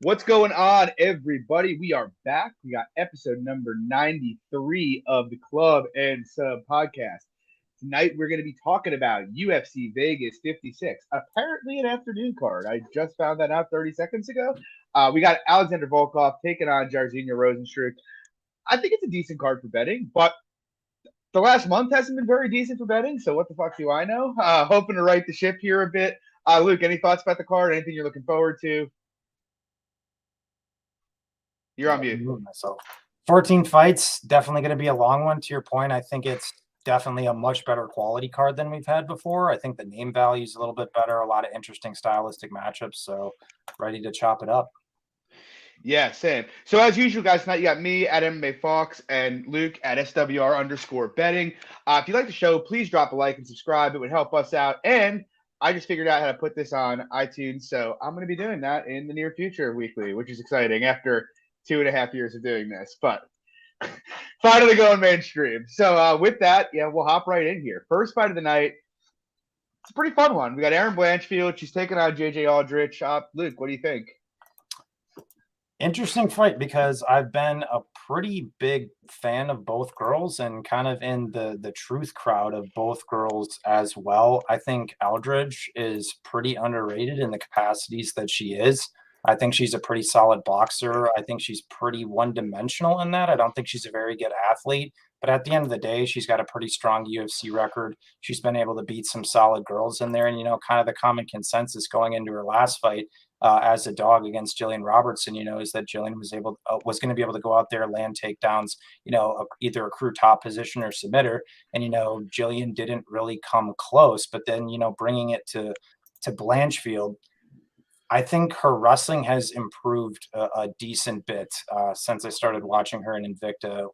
What's going on, everybody? We are back. We got episode number 93 of the Club and Sub podcast. Tonight, we're going to be talking about UFC Vegas 56, apparently an afternoon card. I just found that out 30 seconds ago. We got Alexander Volkov taking on Jairzinho Rozenstruik. I think it's a decent card for betting, but the last month hasn't been very decent for betting, so what the fuck do I know? Hoping to right the ship here a bit. Luke, any thoughts about the card? Anything you're looking forward to? You're on mute. Myself. 14 fights, definitely going to be a long one. To your point, I think it's definitely a much better quality card than we've had before. I think the name value is a little bit better, a lot of interesting stylistic matchups. So ready to chop it up. Yeah, same. So as usual, guys, tonight you got me at MMA Fox and Luke at SWR_betting. If you like the show, please drop a like and subscribe. It would help us out. And I just figured out how to put this on iTunes, so I'm going to be doing that in the near future weekly, which is exciting after 2.5 years of doing this. But finally going mainstream. So with that, yeah, we'll hop right in here. First fight of the night. It's a pretty fun one. We got Erin Blanchfield. She's taking on JJ Aldridge. Luke, what do you think? Interesting fight because I've been a pretty big fan of both girls and kind of in the truth crowd of both girls as well. I think Aldridge is pretty underrated in the capacities that she is. I think she's a pretty solid boxer. I think she's pretty one-dimensional in that. I don't think she's a very good athlete, but at the end of the day, she's got a pretty strong UFC record. She's been able to beat some solid girls in there. And, kind of the common consensus going into her last fight as a dog against Jillian Robertson, is that Jillian was going to be able to go out there, land takedowns, either accrue top position or submit her. And, Jillian didn't really come close, but then, bringing it to Blanchfield, I think her wrestling has improved a decent bit since I started watching her in Invicta,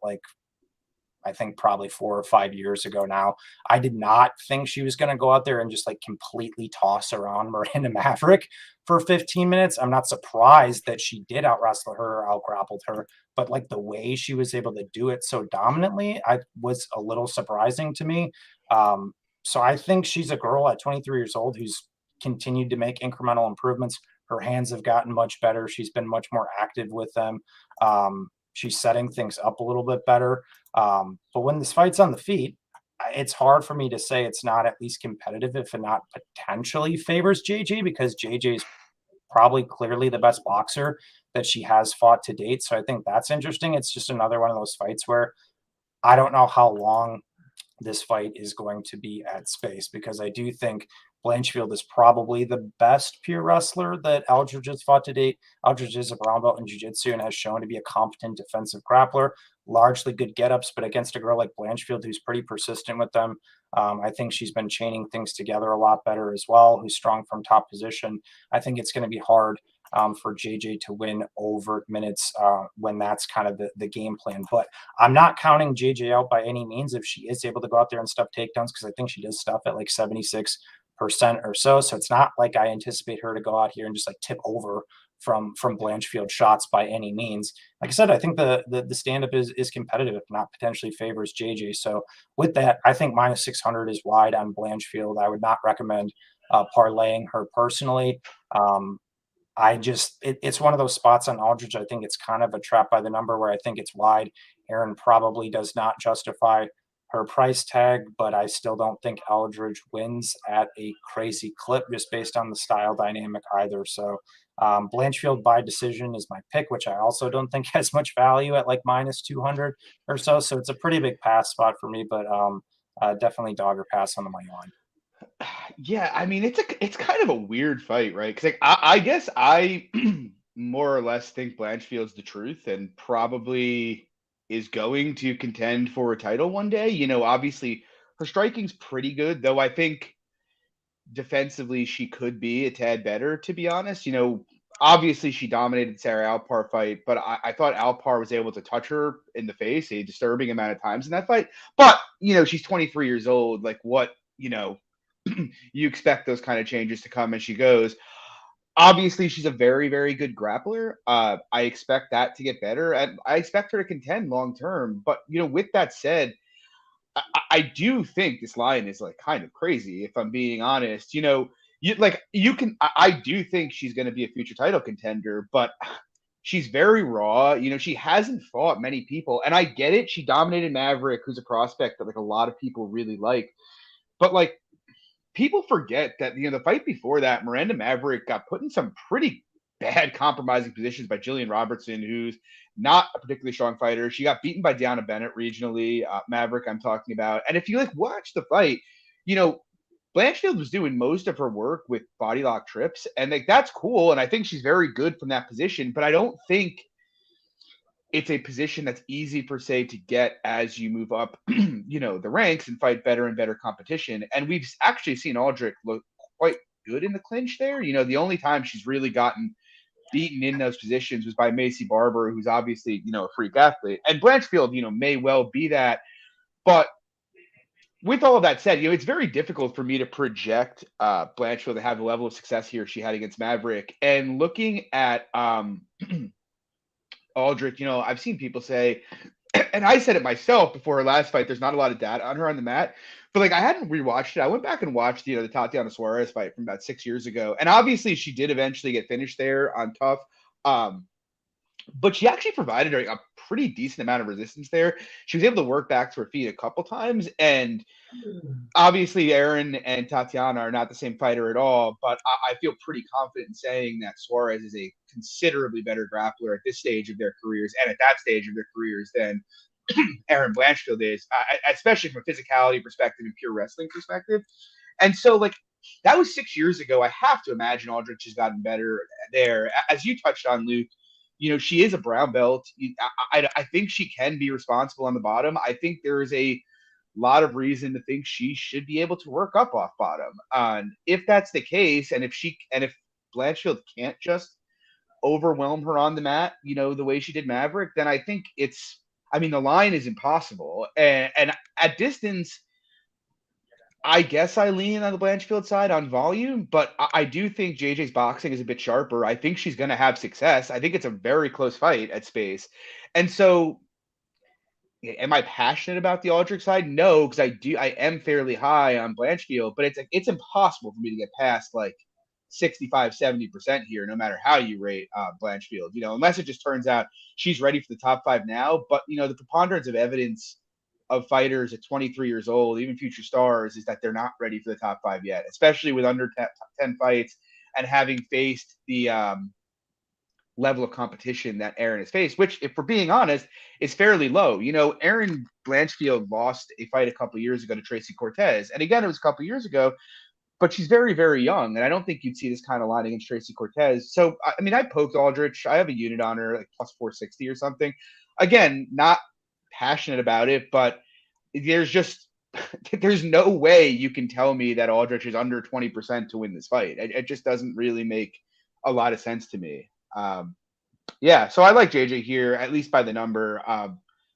I think probably 4 or 5 years ago now. I did not think she was going to go out there and just completely toss around Miranda Maverick for 15 minutes. I'm not surprised that she did out wrestle her or out grappled her, but the way she was able to do it so dominantly, I was a little surprising to me. So I think she's a girl at 23 years old who's continued to make incremental improvements. Her hands have gotten much better. She's been much more active with them. She's setting things up a little bit better. But when this fight's on the feet, it's hard for me to say it's not at least competitive, if it not potentially favors JJ, because JJ is probably clearly the best boxer that she has fought to date. So I think that's interesting. It's just another one of those fights where I don't know how long this fight is going to be at space, because I do think Blanchfield is probably the best pure wrestler that Aldridge has fought to date. Aldridge is a brown belt in jiu-jitsu and has shown to be a competent defensive grappler, largely good get-ups, but against a girl like Blanchfield, who's pretty persistent with them, I think she's been chaining things together a lot better as well, who's strong from top position. I think it's going to be hard for JJ to win over minutes when that's kind of the game plan. But I'm not counting JJ out by any means if she is able to go out there and stuff takedowns, because I think she does stuff at 76% or so. So it's not like I anticipate her to go out here and just tip over from Blanchfield shots by any means. Like I said, I think the stand-up is competitive, if not potentially favors JJ. So with that, I think minus 600 is wide on Blanchfield. I would not recommend parlaying her personally. It's one of those spots on Aldridge. I think it's kind of a trap by the number where I think it's wide. Erin probably does not justify her price tag, but I still don't think Aldridge wins at a crazy clip just based on the style dynamic either. So Blanchfield by decision is my pick, which I also don't think has much value at minus 200 or so. So it's a pretty big pass spot for me, but definitely dog or pass on the money line. Yeah, I mean it's kind of a weird fight, right? Because I guess I more or less think Blanchfield's the truth and probably is going to contend for a title one day. Obviously her striking's pretty good, though I think defensively she could be a tad better, to be honest. Obviously she dominated Sarah Alpar fight, but I thought Alpar was able to touch her in the face a disturbing amount of times in that fight. But, she's 23 years old. You expect those kind of changes to come as she goes. Obviously, she's a very, very good grappler. I expect that to get better, and I expect her to contend long term. But with that said, I do think this line is kind of crazy. If I'm being honest, I do think she's going to be a future title contender, but she's very raw. She hasn't fought many people, and I get it. She dominated Maverick, who's a prospect that like a lot of people really like, but like people forget that the fight before that, Miranda Maverick got put in some pretty bad compromising positions by Jillian Robertson, who's not a particularly strong fighter. She got beaten by Deanna Bennett regionally, Maverick I'm talking about. And if you like watch the fight, Blanchfield was doing most of her work with body lock trips, and like that's cool. And I think she's very good from that position, but I don't think it's a position that's easy per se to get as you move up, the ranks and fight better and better competition. And we've actually seen Aldridge look quite good in the clinch there. The only time she's really gotten beaten in those positions was by Macy Barber, who's obviously, a freak athlete. And Blanchfield, may well be that. But with all of that said, it's very difficult for me to project Blanchfield to have the level of success here she had against Maverick. And looking at Aldridge, I've seen people say, and I said it myself before her last fight, there's not a lot of data on her on the mat. But like I hadn't rewatched it. I went back and watched, the Tatiana Suarez fight from about 6 years ago. And obviously she did eventually get finished there on tough. But she actually provided her a pretty decent amount of resistance there. She was able to work back to her feet a couple times. And obviously Erin and Tatiana are not the same fighter at all, but I feel pretty confident in saying that Suarez is a considerably better grappler at this stage of their careers and at that stage of their careers than Erin Blanchfield is, especially from a physicality perspective and pure wrestling perspective. And so, like, that was 6 years ago. I have to imagine Aldridge has gotten better there. As you touched on, Luke, she is a brown belt. I think she can be responsible on the bottom. I think there is a lot of reason to think she should be able to work up off bottom. If that's the case, and if Blanchfield can't just overwhelm her on the mat, the way she did Maverick, then I think the line is impossible. And at distance, I guess I lean on the Blanchfield side on volume, but I do think JJ's boxing is a bit sharper. I think she's going to have success. I think it's a very close fight at space. And so am I passionate about the Aldrich side? No, because I am fairly high on Blanchfield, but it's impossible for me to get past like 65, 70% here, no matter how you rate Blanchfield, unless it just turns out she's ready for the top 5 now. But, the preponderance of evidence of fighters at 23 years old, even future stars, is that they're not ready for the top 5 yet, especially with under 10 fights and having faced the level of competition that Erin has faced, which, if we're being honest, is fairly low. Erin Blanchfield lost a fight a couple of years ago to Tracy Cortez. And again, it was a couple of years ago, but she's very, very young. And I don't think you'd see this kind of line against Tracy Cortez. So, I poked Aldrich. I have a unit on her, like plus 460 or something. Again, not passionate about it, but there's no way you can tell me that Aldrich is under 20% to win this fight. It just doesn't really make a lot of sense to me. So I like JJ here, at least by the number.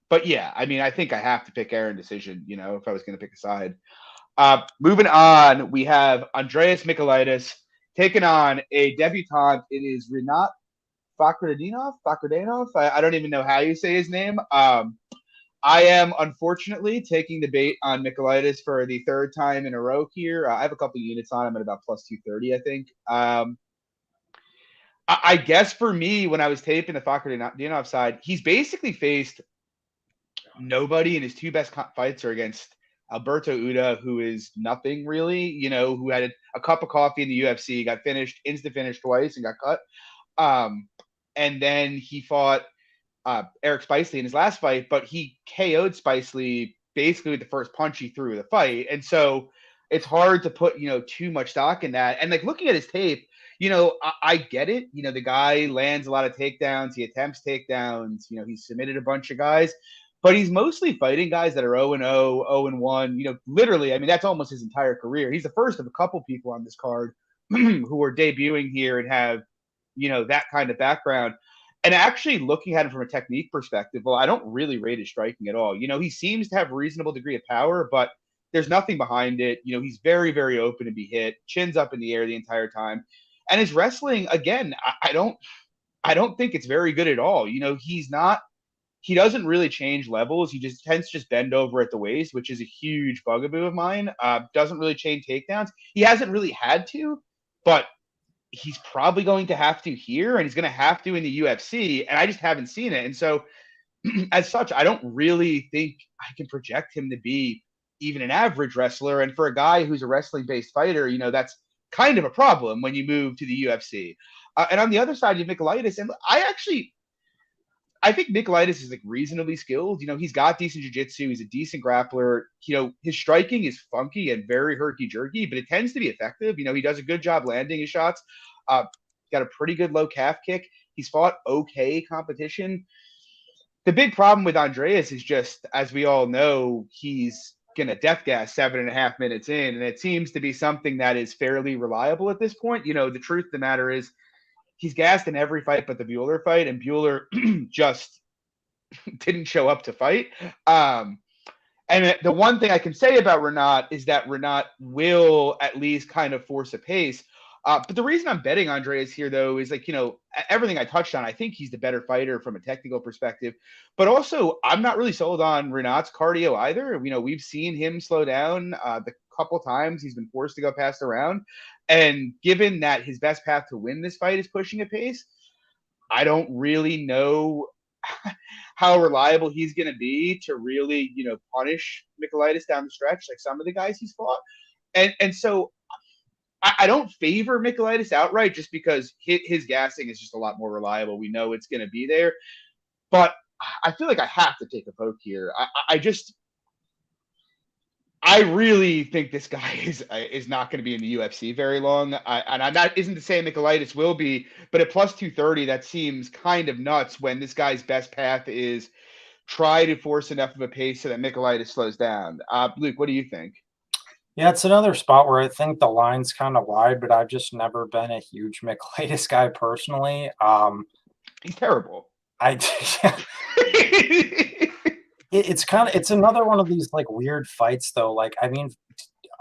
But yeah, I think I have to pick Erin decision, if I was going to pick a side. Moving on, we have Andreas Mikelitis taking on a debutante. It is Rinat Fakhreddinov. I don't even know how you say his name. I am unfortunately taking the bait on Mikelitis for the 3rd time in a row here. I have a couple units on him at about plus 230, I think. I guess for me, when I was taping the Fakhreddinov side, he's basically faced nobody, and his 2 best fights are against Alberto Uda, who is nothing really, who had a cup of coffee in the UFC, got finished, instant finish twice, and got cut. And then he fought Eric Spicely in his last fight, but he KO'd Spicely basically with the first punch he threw in the fight. And so it's hard to put, too much stock in that. And like looking at his tape, I get it. The guy lands a lot of takedowns. He attempts takedowns. He's submitted a bunch of guys, but he's mostly fighting guys that are 0-0, 0-1. Literally, that's almost his entire career. He's the first of a couple people on this card who are debuting here and have, that kind of background. And actually looking at him from a technique perspective, well, I don't really rate his striking at all. He seems to have a reasonable degree of power, but there's nothing behind it. He's very, very open to be hit, chins up in the air the entire time. And his wrestling, again, I don't think it's very good at all. He doesn't really change levels. He just tends to just bend over at the waist, which is a huge bugaboo of mine. Doesn't really chain takedowns. He hasn't really had to. but he's probably going to have to here, and he's going to have to in the UFC, and I just haven't seen it. And so, as such, I don't really think I can project him to be even an average wrestler. And for a guy who's a wrestling-based fighter, that's kind of a problem when you move to the UFC. And on the other side, you have Mikelitis, and I think Mikelitis is like reasonably skilled. He's got decent jiu-jitsu. He's a decent grappler. His striking is funky and very herky-jerky, but it tends to be effective. He does a good job landing his shots. Got a pretty good low calf kick. He's fought okay competition. The big problem with Andreas is just, as we all know, he's going to death gas 7.5 minutes in, and it seems to be something that is fairly reliable at this point. The truth of the matter is he's gassed in every fight but the Bueller fight, and Bueller just didn't show up to fight. And the one thing I can say about Renat is that Renat will at least kind of force a pace. But the reason I'm betting Andreas here, though, is everything I touched on, I think he's the better fighter from a technical perspective. But also, I'm not really sold on Renat's cardio either. We've seen him slow down the couple times he's been forced to go past the round. And given that his best path to win this fight is pushing a pace, I don't really know how reliable he's going to be to really, punish Mikelitis down the stretch like some of the guys he's fought. And so I don't favor Mikelitis outright just because his gassing is just a lot more reliable. We know it's going to be there. But I feel like I have to take a poke here. I really think this guy is not going to be in the UFC very long. And I'm not isn't to say Mikelitis will be, but at plus 230, that seems kind of nuts when this guy's best path is try to force enough of a pace so that Mikelitis slows down. Luke, what do you think? Yeah, it's another spot where I think the line's kind of wide, but I've just never been a huge Mikelitis guy personally. He's terrible. It's another one of these like weird fights though. Like, I mean,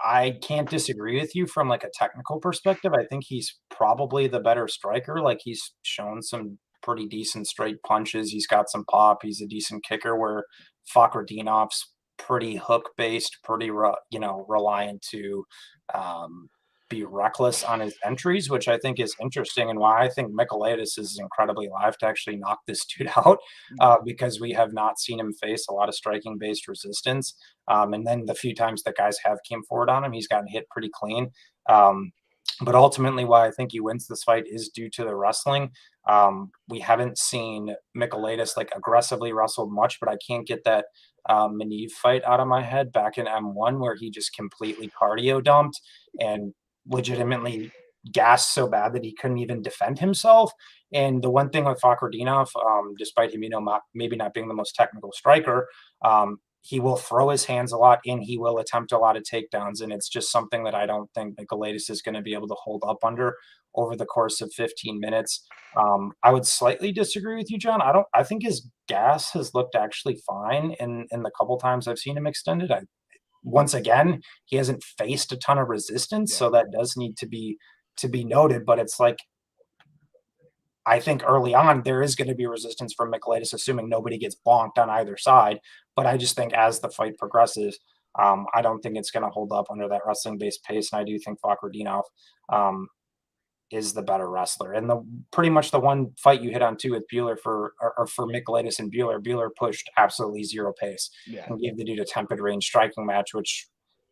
I can't disagree with you from like a technical perspective. I think he's probably the better striker. Like, he's shown some pretty decent straight punches. He's got some pop. He's a decent kicker, where Fakhreddinov's pretty hook based, pretty reliant to be reckless on his entries, which I think is interesting, and why I think Mikelitis is incredibly live to actually knock this dude out, because we have not seen him face a lot of striking based resistance, and then the few times that guys have came forward on him, he's gotten hit pretty clean. But ultimately, why I think he wins this fight is due to the wrestling. We haven't seen Mikelitis like aggressively wrestled much, but I can't get that Menifield fight out of my head back in M1 where he just completely cardio dumped and legitimately gassed so bad that he couldn't even defend himself. And the one thing with Fakhreddinov, despite him, maybe not being the most technical striker, he will throw his hands a lot and he will attempt a lot of takedowns. And it's just something that I don't think Mikelitis is going to be able to hold up under over the course of 15 minutes. I would slightly disagree with you, John. I think his gas has looked actually fine in the couple times I've seen him extended. Once again, he hasn't faced a ton of resistance. Yeah. So that does need to be noted, but it's like, I think early on there is going to be resistance from Mikelitis, assuming nobody gets bonked on either side. But I just think as the fight progresses, I don't think it's going to hold up under that wrestling-based pace. And I do think Fakhreddinov is the better wrestler. And pretty much the one fight you hit on too with Bueller for Mikelitis and Bueller pushed absolutely zero pace and gave the dude a tempered range striking match, which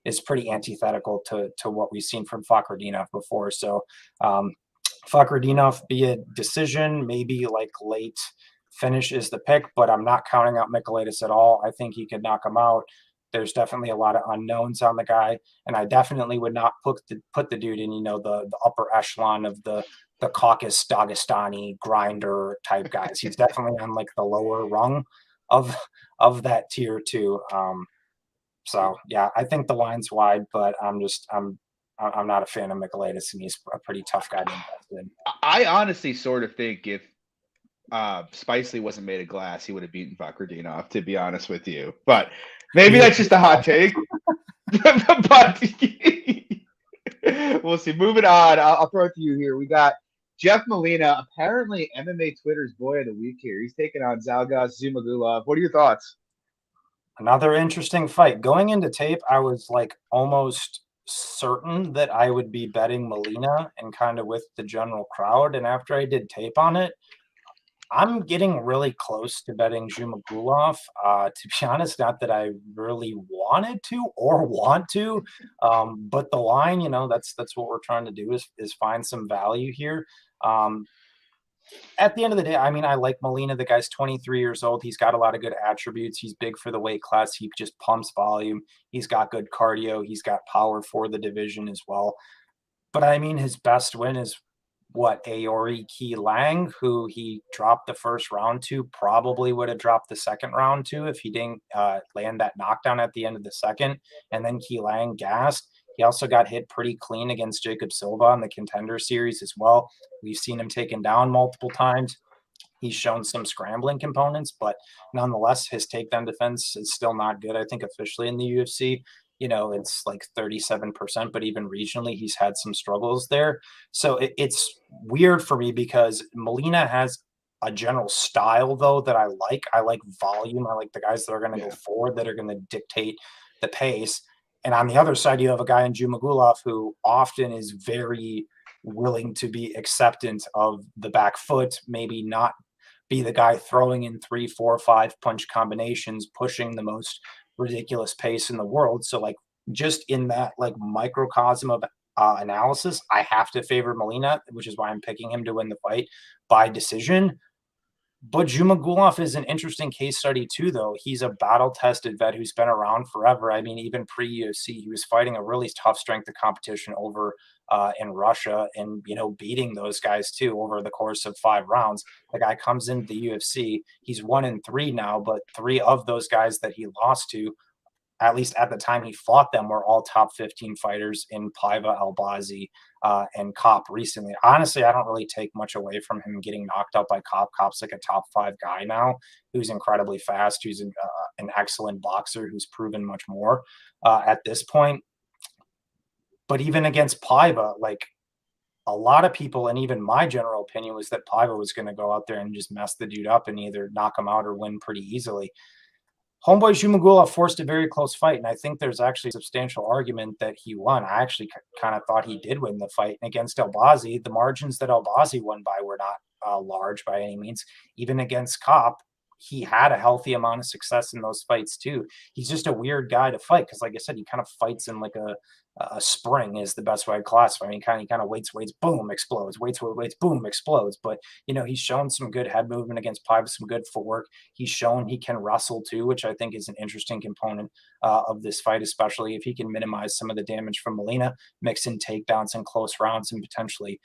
is pretty antithetical to what we've seen from Fakhreddinov before. So Fakhreddinov, be a decision, maybe like late finish is the pick, but I'm not counting out Mikelitis at all. I think he could knock him out. There's definitely a lot of unknowns on the guy, and I definitely would not put the dude in, the upper echelon of the Caucasus Dagestani grinder type guys. He's definitely on like the lower rung of that tier too. So yeah, I think the line's wide, but I'm not a fan of Mikelitis, and he's a pretty tough guy to invest in. I honestly sort of think if Spicely wasn't made of glass, he would have beaten Fakhreddinov, to be honest with you. But maybe that's just a hot take. But we'll see. Moving on, I'll throw it to you here. We got Jeff Molina, apparently MMA Twitter's boy of the week here. He's taking on Zhalgas Zhumagulov. What are your thoughts? Another interesting fight. Going into tape, I was like almost certain that I would be betting Molina and kind of with the general crowd. And after I did tape on it, I'm getting really close to betting Zhumagulov. To be honest, not that I really wanted to or want to, but the line, that's what we're trying to do is find some value here. At the end of the day, I mean, I like Molina. The guy's 23 years old. He's got a lot of good attributes. He's big for the weight class. He just pumps volume. He's got good cardio. He's got power for the division as well. But I mean, his best win is what, Aori Ki Lang, who he dropped the first round to, probably would have dropped the second round to if he didn't land that knockdown at the end of the second. And then Ki Lang gassed. He also got hit pretty clean against Jacob Silva in the Contender Series as well. We've seen him taken down multiple times. He's shown some scrambling components, but nonetheless, his takedown defense is still not good. I think officially in the UFC, it's like 37%, but even regionally, he's had some struggles there. So it's weird for me because Molina has a general style, though, that I like. I like volume. I like the guys that are going to go forward, that are going to dictate the pace. And on the other side, you have a guy in Zhumagulov who often is very willing to be acceptant of the back foot, maybe not be the guy throwing in 3, 4, 5 punch combinations, pushing the most ridiculous pace in the world. So like just in that like microcosm of analysis, I have to favor Molina, which is why I'm picking him to win the fight by decision. But Zhumagulov is an interesting case study too, though. He's a battle-tested vet who's been around forever. I mean, even pre-UFC, he was fighting a really tough strength of competition over in Russia and, beating those guys too over the course of 5 rounds. The guy comes into the UFC. He's 1-3 now, but 3 of those guys that he lost to, at least at the time he fought them, were all top 15 fighters in Paiva, Albazi, and Kopp recently. Honestly, I don't really take much away from him getting knocked out by Kopp. Kopp's like a top 5 guy now who's incredibly fast, who's an excellent boxer, who's proven much more at this point. But even against Paiva, like a lot of people, and even my general opinion was that Paiva was going to go out there and just mess the dude up and either knock him out or win pretty easily. Homeboy Zhumagulov forced a very close fight, and I think there's actually a substantial argument that he won. I actually kind of thought he did win the fight. And against Albazi, the margins that Albazi won by were not large by any means. Even against Kopp, he had a healthy amount of success in those fights too. He's just a weird guy to fight because, like I said, he kind of fights in like a spring is the best way to classify. I mean, he kind of waits, boom, explodes, waits, boom, explodes. But he's shown some good head movement against Paiva, some good footwork. He's shown he can wrestle too, which I think is an interesting component of this fight, especially if he can minimize some of the damage from Molina, mix in takedowns and close rounds, and potentially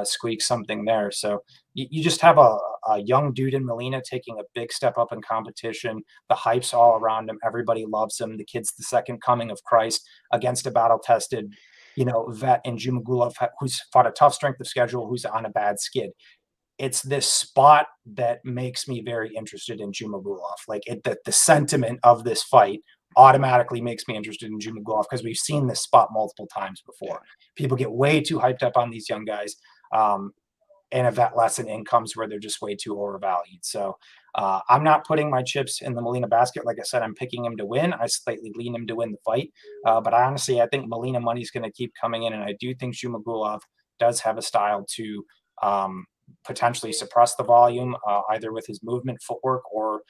squeak something there. So you just have a young dude in Molina taking a big step up in competition. The hype's all around him. Everybody loves him. The kid's the second coming of Christ against a battle-tested, vet in Zhumagulov who's fought a tough strength of schedule, who's on a bad skid. It's this spot that makes me very interested in Zhumagulov. Like the sentiment of this fight automatically makes me interested in Zhumagulov because we've seen this spot multiple times before. People get way too hyped up on these young guys. And a vet lesson in comes where they're just way too overvalued. So I'm not putting my chips in the Molina basket. Like I said, I'm picking him to win. I slightly lean him to win the fight. But honestly, I think Molina money is going to keep coming in. And I do think Zhumagulov does have a style to potentially suppress the volume, either with his movement, footwork, or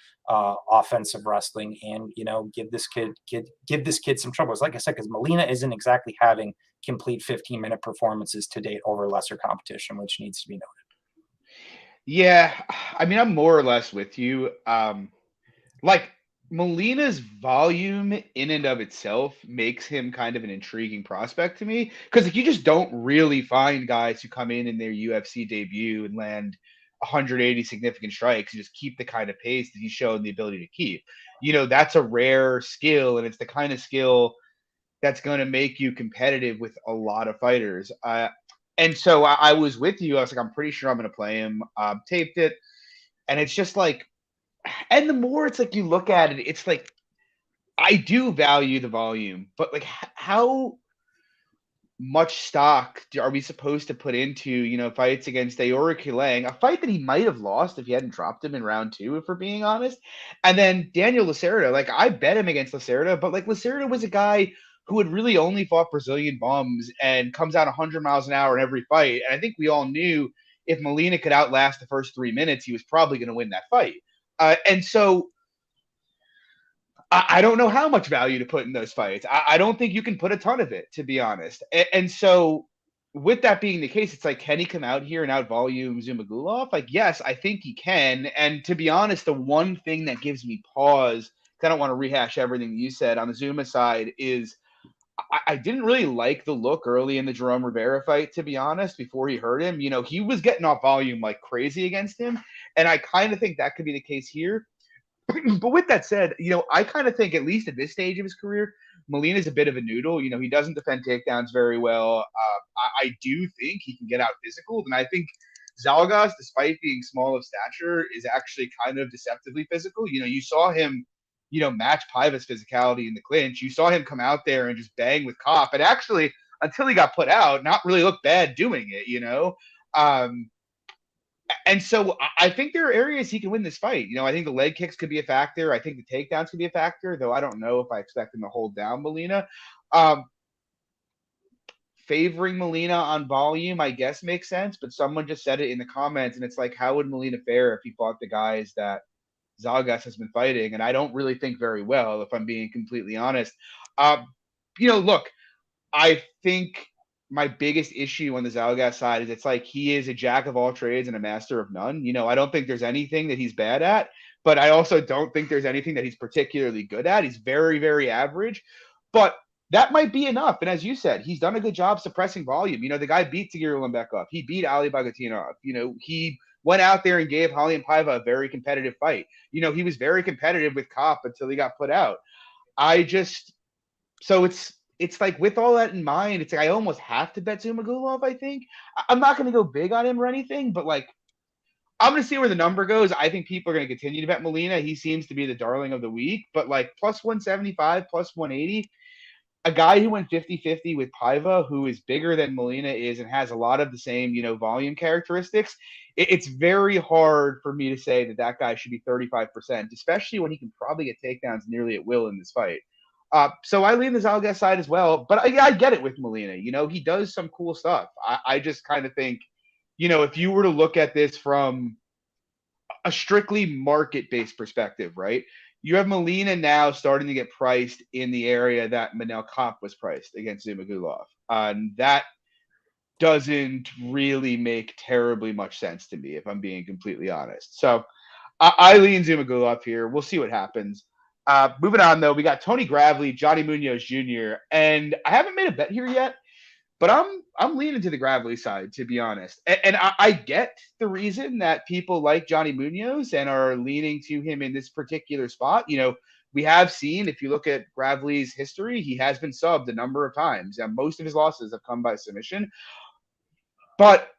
offensive wrestling, and give this kid some troubles. Like I said, because Molina isn't exactly having complete 15-minute performances to date over lesser competition, which needs to be noted. Yeah, I mean, I'm more or less with you. Like Molina's volume in and of itself makes him kind of an intriguing prospect to me because like you just don't really find guys who come in their UFC debut and land 180 significant strikes and just keep the kind of pace that he's shown the ability to keep. That's a rare skill, and it's the kind of skill that's going to make you competitive with a lot of fighters. And so I was with you. I was like, I'm pretty sure I'm going to play him. Taped it, and it's just like, and the more it's like you look at it, it's like I do value the volume, but like how much stock are we supposed to put into fights against Aori Ki Lang, a fight that he might have lost if he hadn't dropped him in round 2, if we're being honest. And then Daniel Lacerda, like I bet him against Lacerda, but like Lacerda was a guy who had really only fought Brazilian bums and comes out 100 miles an hour in every fight. And I think we all knew if Molina could outlast the first 3 minutes, he was probably going to win that fight. And so I don't know how much value to put in those fights. I don't think you can put a ton of it, to be honest. And so, with that being the case, it's like, can he come out here and outvolume Zhumagulov? Like, yes, I think he can. And to be honest, the one thing that gives me pause, I don't want to rehash everything you said on the Zuma side, is I didn't really like the look early in the Jerome Rivera fight, to be honest, before he hurt him. He was getting off volume like crazy against him. And I kind of think that could be the case here. But with that said, I kind of think, at least at this stage of his career, Molina's a bit of a noodle. He doesn't defend takedowns very well. I do think he can get out physical. And I think Zhalgas, despite being small of stature, is actually kind of deceptively physical. You saw him, match Paiva's physicality in the clinch. You saw him come out there and just bang with Kopp. And actually, until he got put out, not really look bad doing it, And so I think there are areas he can win this fight. I think the leg kicks could be a factor. I think the takedowns could be a factor, though I don't know if I expect him to hold down Molina. Favoring Molina on volume, I guess, makes sense, but someone just said it in the comments, and it's like, how would Molina fare if he fought the guys that Zhalgas has been fighting? And I don't really think very well, if I'm being completely honest. Look, I think my biggest issue on the Zhalgas side is it's like he is a jack of all trades and a master of none. I don't think there's anything that he's bad at, but I also don't think there's anything that he's particularly good at. He's very, very average, but that might be enough. And as you said, he's done a good job suppressing volume. The guy beat Tagir Ulanbekov. He beat Ali Bagatinov. He went out there and gave Raulian Paiva a very competitive fight. He was very competitive with Kopp until he got put out. So it's like, with all that in mind, it's like I almost have to bet Zhumagulov, I think. I'm not going to go big on him or anything, but like, I'm going to see where the number goes. I think people are going to continue to bet Molina. He seems to be the darling of the week, but like plus 175, plus 180, a guy who went 50-50 with Paiva, who is bigger than Molina is and has a lot of the same, volume characteristics. It's very hard for me to say that guy should be 35%, especially when he can probably get takedowns nearly at will in this fight. So I lean the Zhalgas side as well, but I get it with Molina. He does some cool stuff. I just kind of think, if you were to look at this from a strictly market-based perspective, right? You have Molina now starting to get priced in the area that Manel Kopp was priced against Zhumagulov. That doesn't really make terribly much sense to me, if I'm being completely honest. So I lean Zhumagulov here. We'll see what happens. Moving on, though, we got Tony Gravely, Johnny Munoz Jr., and I haven't made a bet here yet, but I'm leaning to the Gravely side, to be honest. And I get the reason that people like Johnny Munoz and are leaning to him in this particular spot. We have seen, if you look at Gravely's history, he has been subbed a number of times, and most of his losses have come by submission. But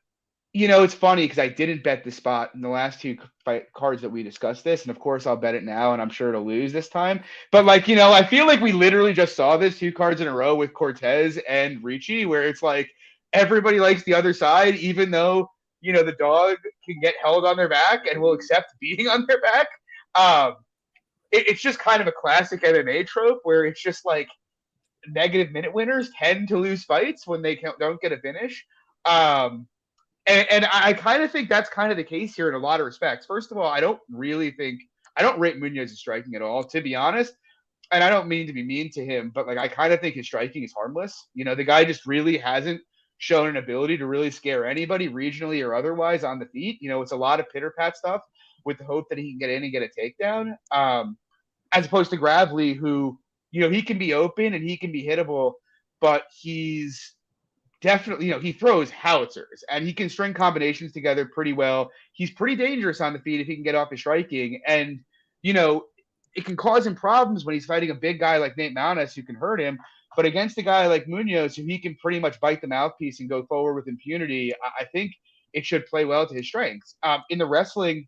it's funny because I didn't bet the spot in the last two cards that we discussed this. And of course, I'll bet it now, and I'm sure it'll lose this time. But I feel like we literally just saw this 2 cards in a row with Cortez and Ricci, where it's like everybody likes the other side, even though, the dog can get held on their back and will accept beating on their back. It's just kind of a classic MMA trope where it's just like negative minute winners tend to lose fights when they don't get a finish. And I kind of think that's kind of the case here in a lot of respects. First of all, I don't rate Munoz's striking at all, to be honest. And I don't mean to be mean to him, but I kind of think his striking is harmless. The guy just really hasn't shown an ability to really scare anybody, regionally or otherwise, on the feet. It's a lot of pitter-pat stuff with the hope that he can get in and get a takedown, as opposed to Gravely, who, he can be open and he can be hittable, but he's definitely, he throws howitzers and he can string combinations together pretty well. He's pretty dangerous on the feet if he can get off his striking. And, it can cause him problems when he's fighting a big guy like Nate Mounas who can hurt him. But against a guy like Munoz, who he can pretty much bite the mouthpiece and go forward with impunity, I think it should play well to his strengths. In the wrestling,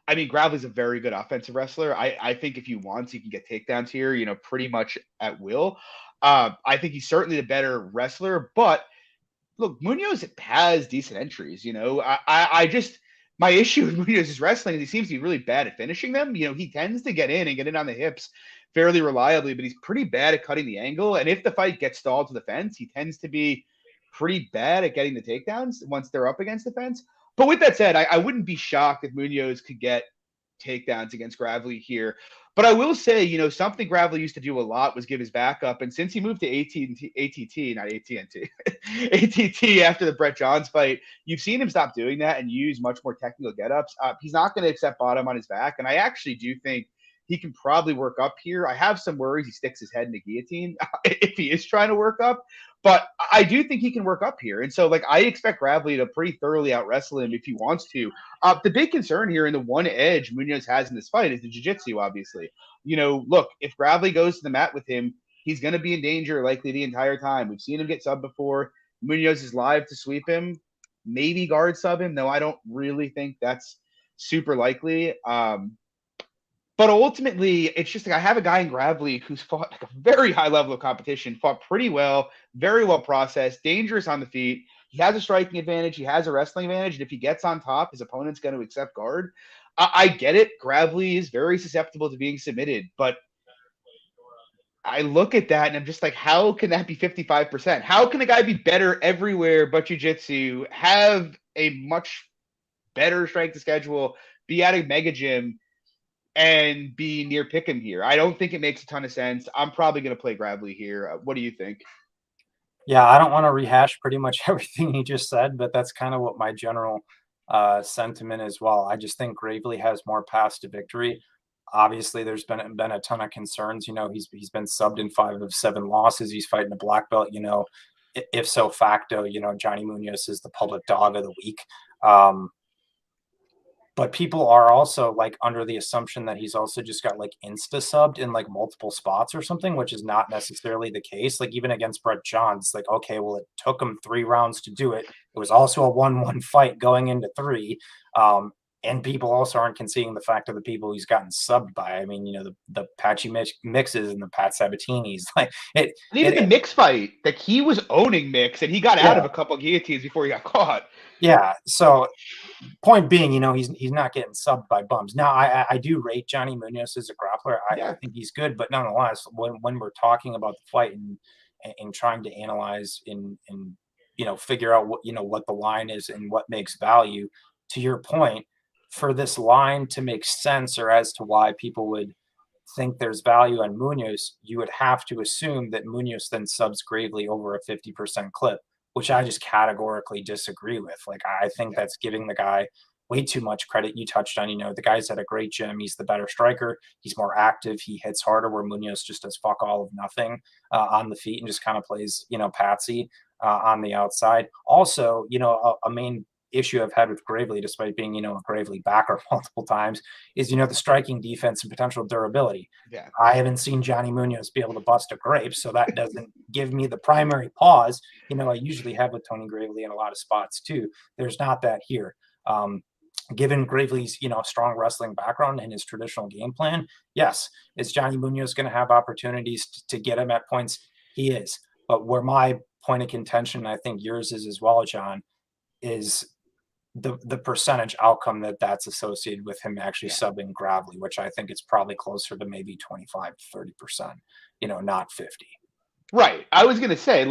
I mean, Gravely's a very good offensive wrestler. I think if he wants, he can get takedowns here, pretty much at will. I think he's certainly the better wrestler, but look, Munoz has decent entries. My issue with Munoz's wrestling is he seems to be really bad at finishing them. He tends to get in on the hips fairly reliably, but he's pretty bad at cutting the angle. And if the fight gets stalled to the fence, he tends to be pretty bad at getting the takedowns once they're up against the fence. But with that said, I wouldn't be shocked if Munoz could get takedowns against Gravely here. But I will say, something Gravely used to do a lot was give his back up. And since he moved to ATT, not AT&T, ATT after the Brett Johns fight, you've seen him stop doing that and use much more technical get-ups. He's not going to accept bottom on his back. And I actually do think he can probably work up here. I have some worries he sticks his head in the guillotine if he is trying to work up. But I do think he can work up here. And so, I expect Gravely to pretty thoroughly out-wrestle him if he wants to. The big concern here and the one edge Munoz has in this fight is the jiu-jitsu, obviously. Look, if Gravely goes to the mat with him, he's going to be in danger likely the entire time. We've seen him get subbed before. Munoz is live to sweep him, maybe guard sub him. No, I don't really think that's super likely. But ultimately, it's just I have a guy in Gravely who's fought a very high level of competition, fought pretty well, very well processed, dangerous on the feet. He has a striking advantage. He has a wrestling advantage. And if he gets on top, his opponent's going to accept guard. I get it. Gravely is very susceptible to being submitted. But I look at that and I'm just like, how can that be 55%? How can a guy be better everywhere but jiu-jitsu, have a much better strength to schedule, be at a mega gym, and be near Pick'em here? I don't think it makes a ton of sense. I'm probably going to play Gravely here. What do you think? Yeah, I don't want to rehash pretty much everything he just said, but that's kind of what my general sentiment as well. I just think Gravely has more paths to victory. Obviously, there's been a ton of concerns. He's been subbed in 5 of 7 losses. He's fighting a black belt. If so facto, Johnny Munoz is the public dog of the week. But people are also under the assumption that he's also just got insta subbed in multiple spots or something, which is not necessarily the case. Even against Brett Johns, okay, well, it took him 3 rounds to do it. It was also a 1-1 fight going into 3. And people also aren't conceding the fact of the people he's gotten subbed by. I mean, the Patchy Mixes and the Pat Sabatinis. Even the Mix fight, he was owning Mix, and he got out of a couple of guillotines before he got caught. Yeah. So, point being, he's not getting subbed by bums. Now, I do rate Johnny Munoz as a grappler. I think he's good, but nonetheless, when we're talking about the fight and trying to analyze and figure out what the line is and what makes value, to your point, for this line to make sense or as to why people would think there's value on Munoz, you would have to assume that Munoz then subs Gravely over a 50% clip, which I just categorically disagree with. I think that's giving the guy way too much credit. You touched on, the guy's at a great gym. He's the better striker. He's more active. He hits harder, where Munoz just does fuck all of nothing on the feet and just kind of plays, patsy on the outside. Also, a main issue I've had with Gravely, despite being, a Gravely backer multiple times, is, the striking defense and potential durability. Yeah. I haven't seen Johnny Munoz be able to bust a grape, so that doesn't give me the primary pause. I usually have with Tony Gravely in a lot of spots too. There's not that here. Given Gravely's, strong wrestling background and his traditional game plan, yes, is Johnny Munoz going to have opportunities to get him at points? He is. But where my point of contention, I think yours is as well, John, is the percentage outcome that's associated with him actually subbing Gravely, which I think is probably closer to maybe 25 to 30%, not 50. Right. I was going to say,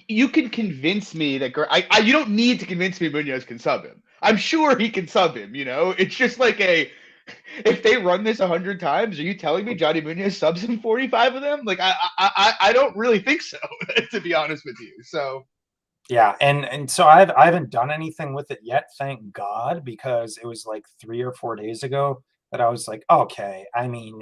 you can convince me that you don't need to convince me Munoz can sub him. I'm sure he can sub him, it's just if they run this 100 times, are you telling me Johnny Munoz subs him 45 of them? I don't really think so, to be honest with you. So. Yeah, and so I haven't done anything with it yet, thank God, because it was 3 or 4 days ago that I was like, okay, I mean,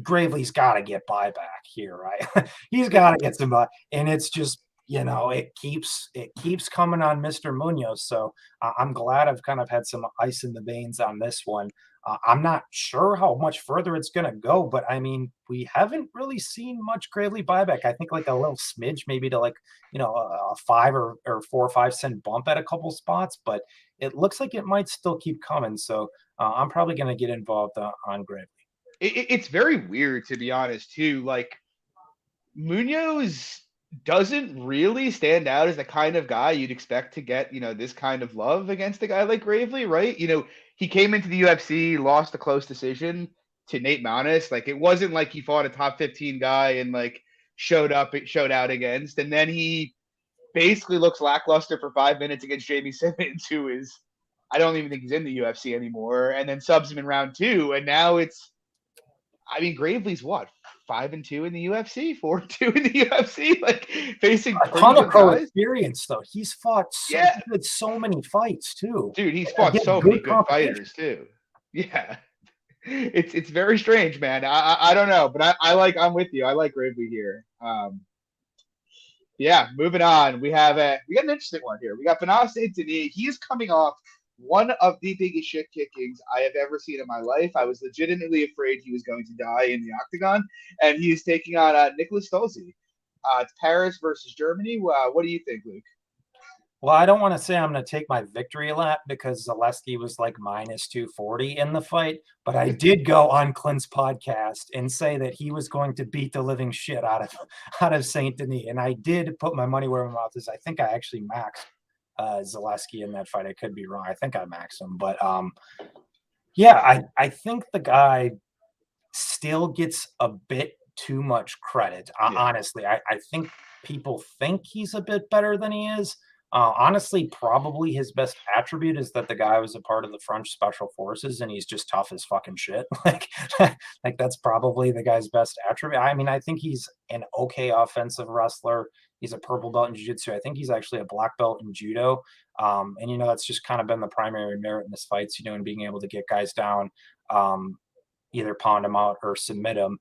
Gravely's got to get buyback here, right? He's got to get some, and it's just it keeps coming on Mr. Munoz. So I'm glad I've kind of had some ice in the veins on this one. I'm not sure how much further it's going to go, but I mean, we haven't really seen much Gravely buyback. I think a little smidge, maybe to a 5 or 4 or 5 cent bump at a couple spots, but it looks like it might still keep coming. So I'm probably going to get involved on Gravely. It's very weird, to be honest, too. Munoz doesn't really stand out as the kind of guy you'd expect to get, this kind of love against a guy like Gravely, right? He came into the UFC, lost a close decision to Nate Maness. Like, it wasn't like he fought a top 15 guy and like showed out against, and then he basically looks lackluster for 5 minutes against Jamie Simmons, who is, I don't even think he's in the UFC anymore, and then subs him in round 2, and now it's, I mean, Gravely's what, 5-2 in the UFC, 4-2 in the UFC, like facing a ton of pro experience though. He's fought so many fights too. Dude, he's fought so many good fighters too. Yeah. It's very strange, man. I don't know, but I'm with you. I like Gravely here. Yeah, moving on. We got an interesting one here. We got Denis. He is coming off one of the biggest shit kickings I have ever seen in my life. I was legitimately afraid he was going to die in the octagon, and he is taking on Nicholas Stolze. It's Paris versus Germany. What do you think, Luke? Well, I don't want to say I'm going to take my victory lap because Solecki was like minus 240 in the fight, but I did go on Clint's podcast and say that he was going to beat the living shit out of Saint Denis, and I did put my money where my mouth is. I think I actually maxed Solecki in that fight. I could be wrong. I think I maxed him, but yeah, I think the guy still gets a bit too much credit. Honestly, I think people think he's a bit better than he is. Honestly, probably his best attribute is that the guy was a part of the French Special Forces and he's just tough as fucking shit. Like that's probably the guy's best attribute. I mean, I think he's an okay offensive wrestler. He's a purple belt in jiu-jitsu. I think he's actually a black belt in judo. And, that's just kind of been the primary merit in this fight, and being able to get guys down, either pound them out or submit them.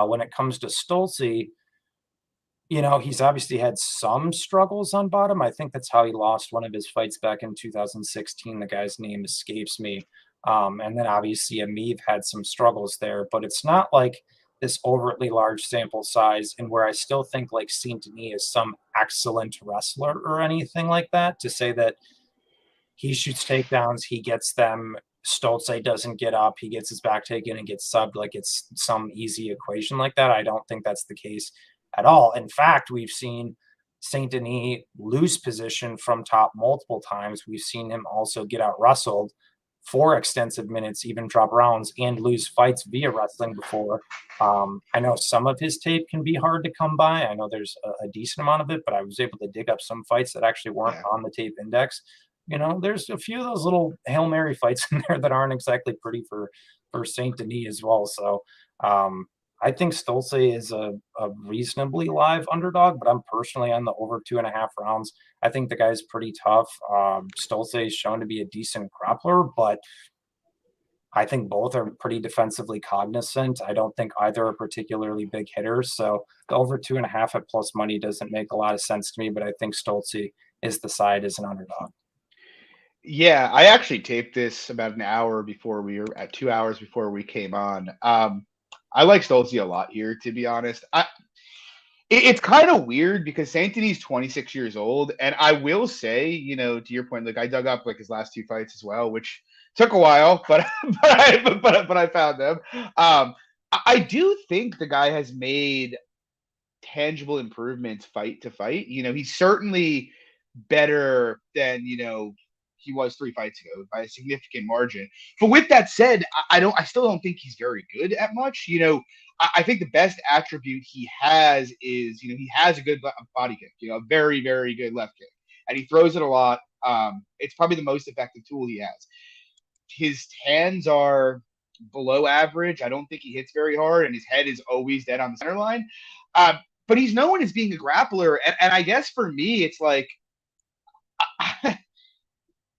When it comes to Stolze, he's obviously had some struggles on bottom. I think that's how he lost one of his fights back in 2016. The guy's name escapes me. And then obviously Amiv had some struggles there, but it's not like this overtly large sample size, and where I still think like Saint Denis is some excellent wrestler or anything like that, to say that he shoots takedowns, he gets them, Stolze doesn't get up, he gets his back taken and gets subbed like it's some easy equation like that. I don't think that's the case at all. In fact, we've seen Saint Denis lose position from top multiple times. We've seen him also get out wrestled for extensive minutes, even drop rounds, and lose fights via wrestling before. I know some of his tape can be hard to come by. I know there's a decent amount of it, but I was able to dig up some fights that actually weren't on the tape index. There's a few of those little Hail Mary fights in there that aren't exactly pretty for Saint Denis as well. So I think Stolze is a reasonably live underdog, but I'm personally on the over 2.5 rounds. I think the guy's pretty tough. Stolze is shown to be a decent grappler, but I think both are pretty defensively cognizant. I don't think either are particularly big hitters. So the over 2.5 at plus money doesn't make a lot of sense to me, but I think Stolze is the side as an underdog. Yeah, I actually taped this about an hour before we were at 2 hours before we came on. I like Stolze a lot here, to be honest. It's kind of weird because Saint Denis is 26 years old, and I will say, to your point, like I dug up like his last 2 fights as well, which took a while, but I found them. I do think the guy has made tangible improvements fight to fight. He's certainly better than he was 3 fights ago by a significant margin. But with that said, I still don't think he's very good at much. I think the best attribute he has is, he has a good body kick, a very, very good left kick, and he throws it a lot. It's probably the most effective tool he has. His hands are below average. I don't think he hits very hard, and his head is always dead on the center line. But he's known as being a grappler, and I guess for me, it's like,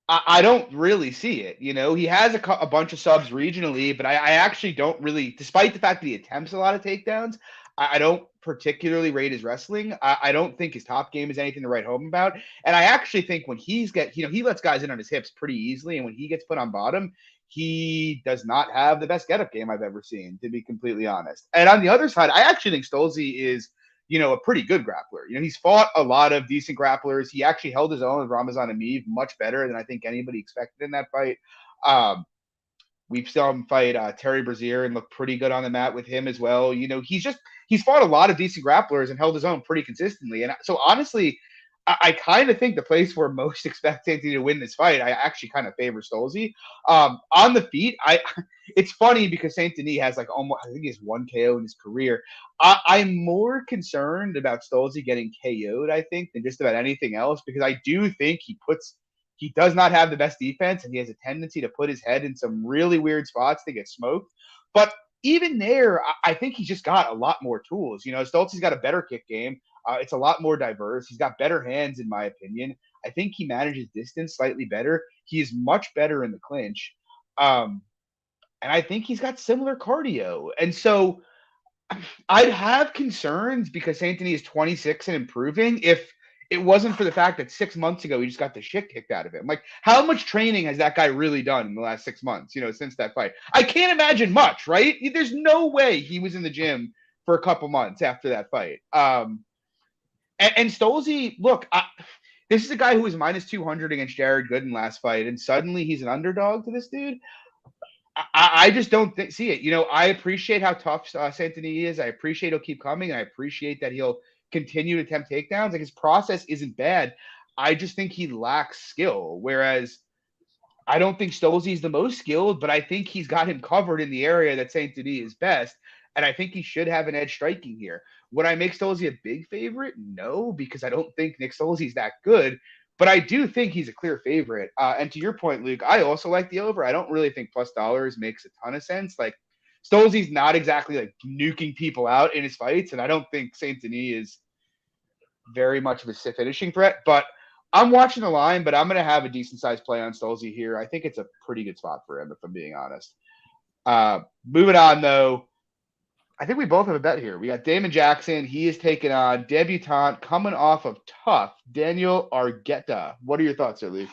I don't really see it. He has a bunch of subs regionally, but I actually don't really, despite the fact that he attempts a lot of takedowns, I don't particularly rate his wrestling. I don't think his top game is anything to write home about. And I actually think when he lets guys in on his hips pretty easily. And when he gets put on bottom, he does not have the best get-up game I've ever seen, to be completely honest. And on the other side, I actually think Stolze is a pretty good grappler. He's fought a lot of decent grapplers. He actually held his own with Ramazan Amiv much better than I think anybody expected in that fight. We've saw him fight Terry Brazier and look pretty good on the mat with him as well. He's fought a lot of decent grapplers and held his own pretty consistently. And so honestly, I kind of think the place where most expect Anthony to win this fight, I actually kind of favor Stolze. On the feet, it's funny because Saint Denis has like almost, I think he has one KO in his career. I'm more concerned about Stolze getting KO'd, I think, than just about anything else, because I do think he does not have the best defense, and he has a tendency to put his head in some really weird spots to get smoked. But even there, I think he's just got a lot more tools. Stolze's got a better kick game. It's a lot more diverse. He's got better hands, in my opinion. I think he manages distance slightly better. He is much better in the clinch. And I think he's got similar cardio. And so I'd have concerns because Anthony is 26 and improving if it wasn't for the fact that 6 months ago he just got the shit kicked out of him. Like, how much training has that guy really done in the last 6 months, since that fight? I can't imagine much, right? There's no way he was in the gym for a couple months after that fight. And Stolze, look, this is a guy who was minus 200 against Jared Gooden last fight, and suddenly he's an underdog to this dude. I just don't see it. I appreciate how tough Santini is. I appreciate he'll keep coming. And I appreciate that he'll continue to attempt takedowns. Like, his process isn't bad. I just think he lacks skill. Whereas I don't think Stolze is the most skilled, but I think he's got him covered in the area that Santini is best. And I think he should have an edge striking here. Would I make Stolze a big favorite? No, because I don't think Nick Stolze is that good. But I do think he's a clear favorite. And to your point, Luke, I also like the over. I don't really think plus dollars makes a ton of sense. Like, Stolze's not exactly like nuking people out in his fights, and I don't think Saint Denis is very much of a finishing threat. But I'm watching the line, but I'm going to have a decent sized play on Stolze here. I think it's a pretty good spot for him, if I'm being honest. Moving on, though. I think we both have a bet here. We got Damon Jackson. He is taking on debutant coming off of tough, Daniel Argueta. What are your thoughts there, Luke?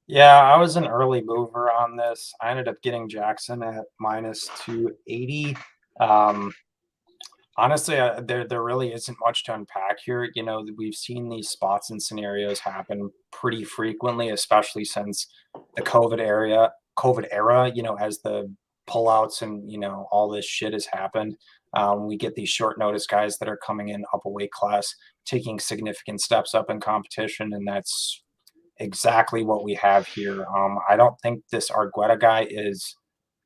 Yeah, I was an early mover on this. I ended up getting Jackson at minus 280. Honestly, there really isn't much to unpack here. We've seen these spots and scenarios happen pretty frequently, especially since the COVID era, as the pullouts and all this shit has happened. We get these short notice guys that are coming in up a weight class, taking significant steps up in competition, and that's exactly what we have here. I don't think this Argueta guy is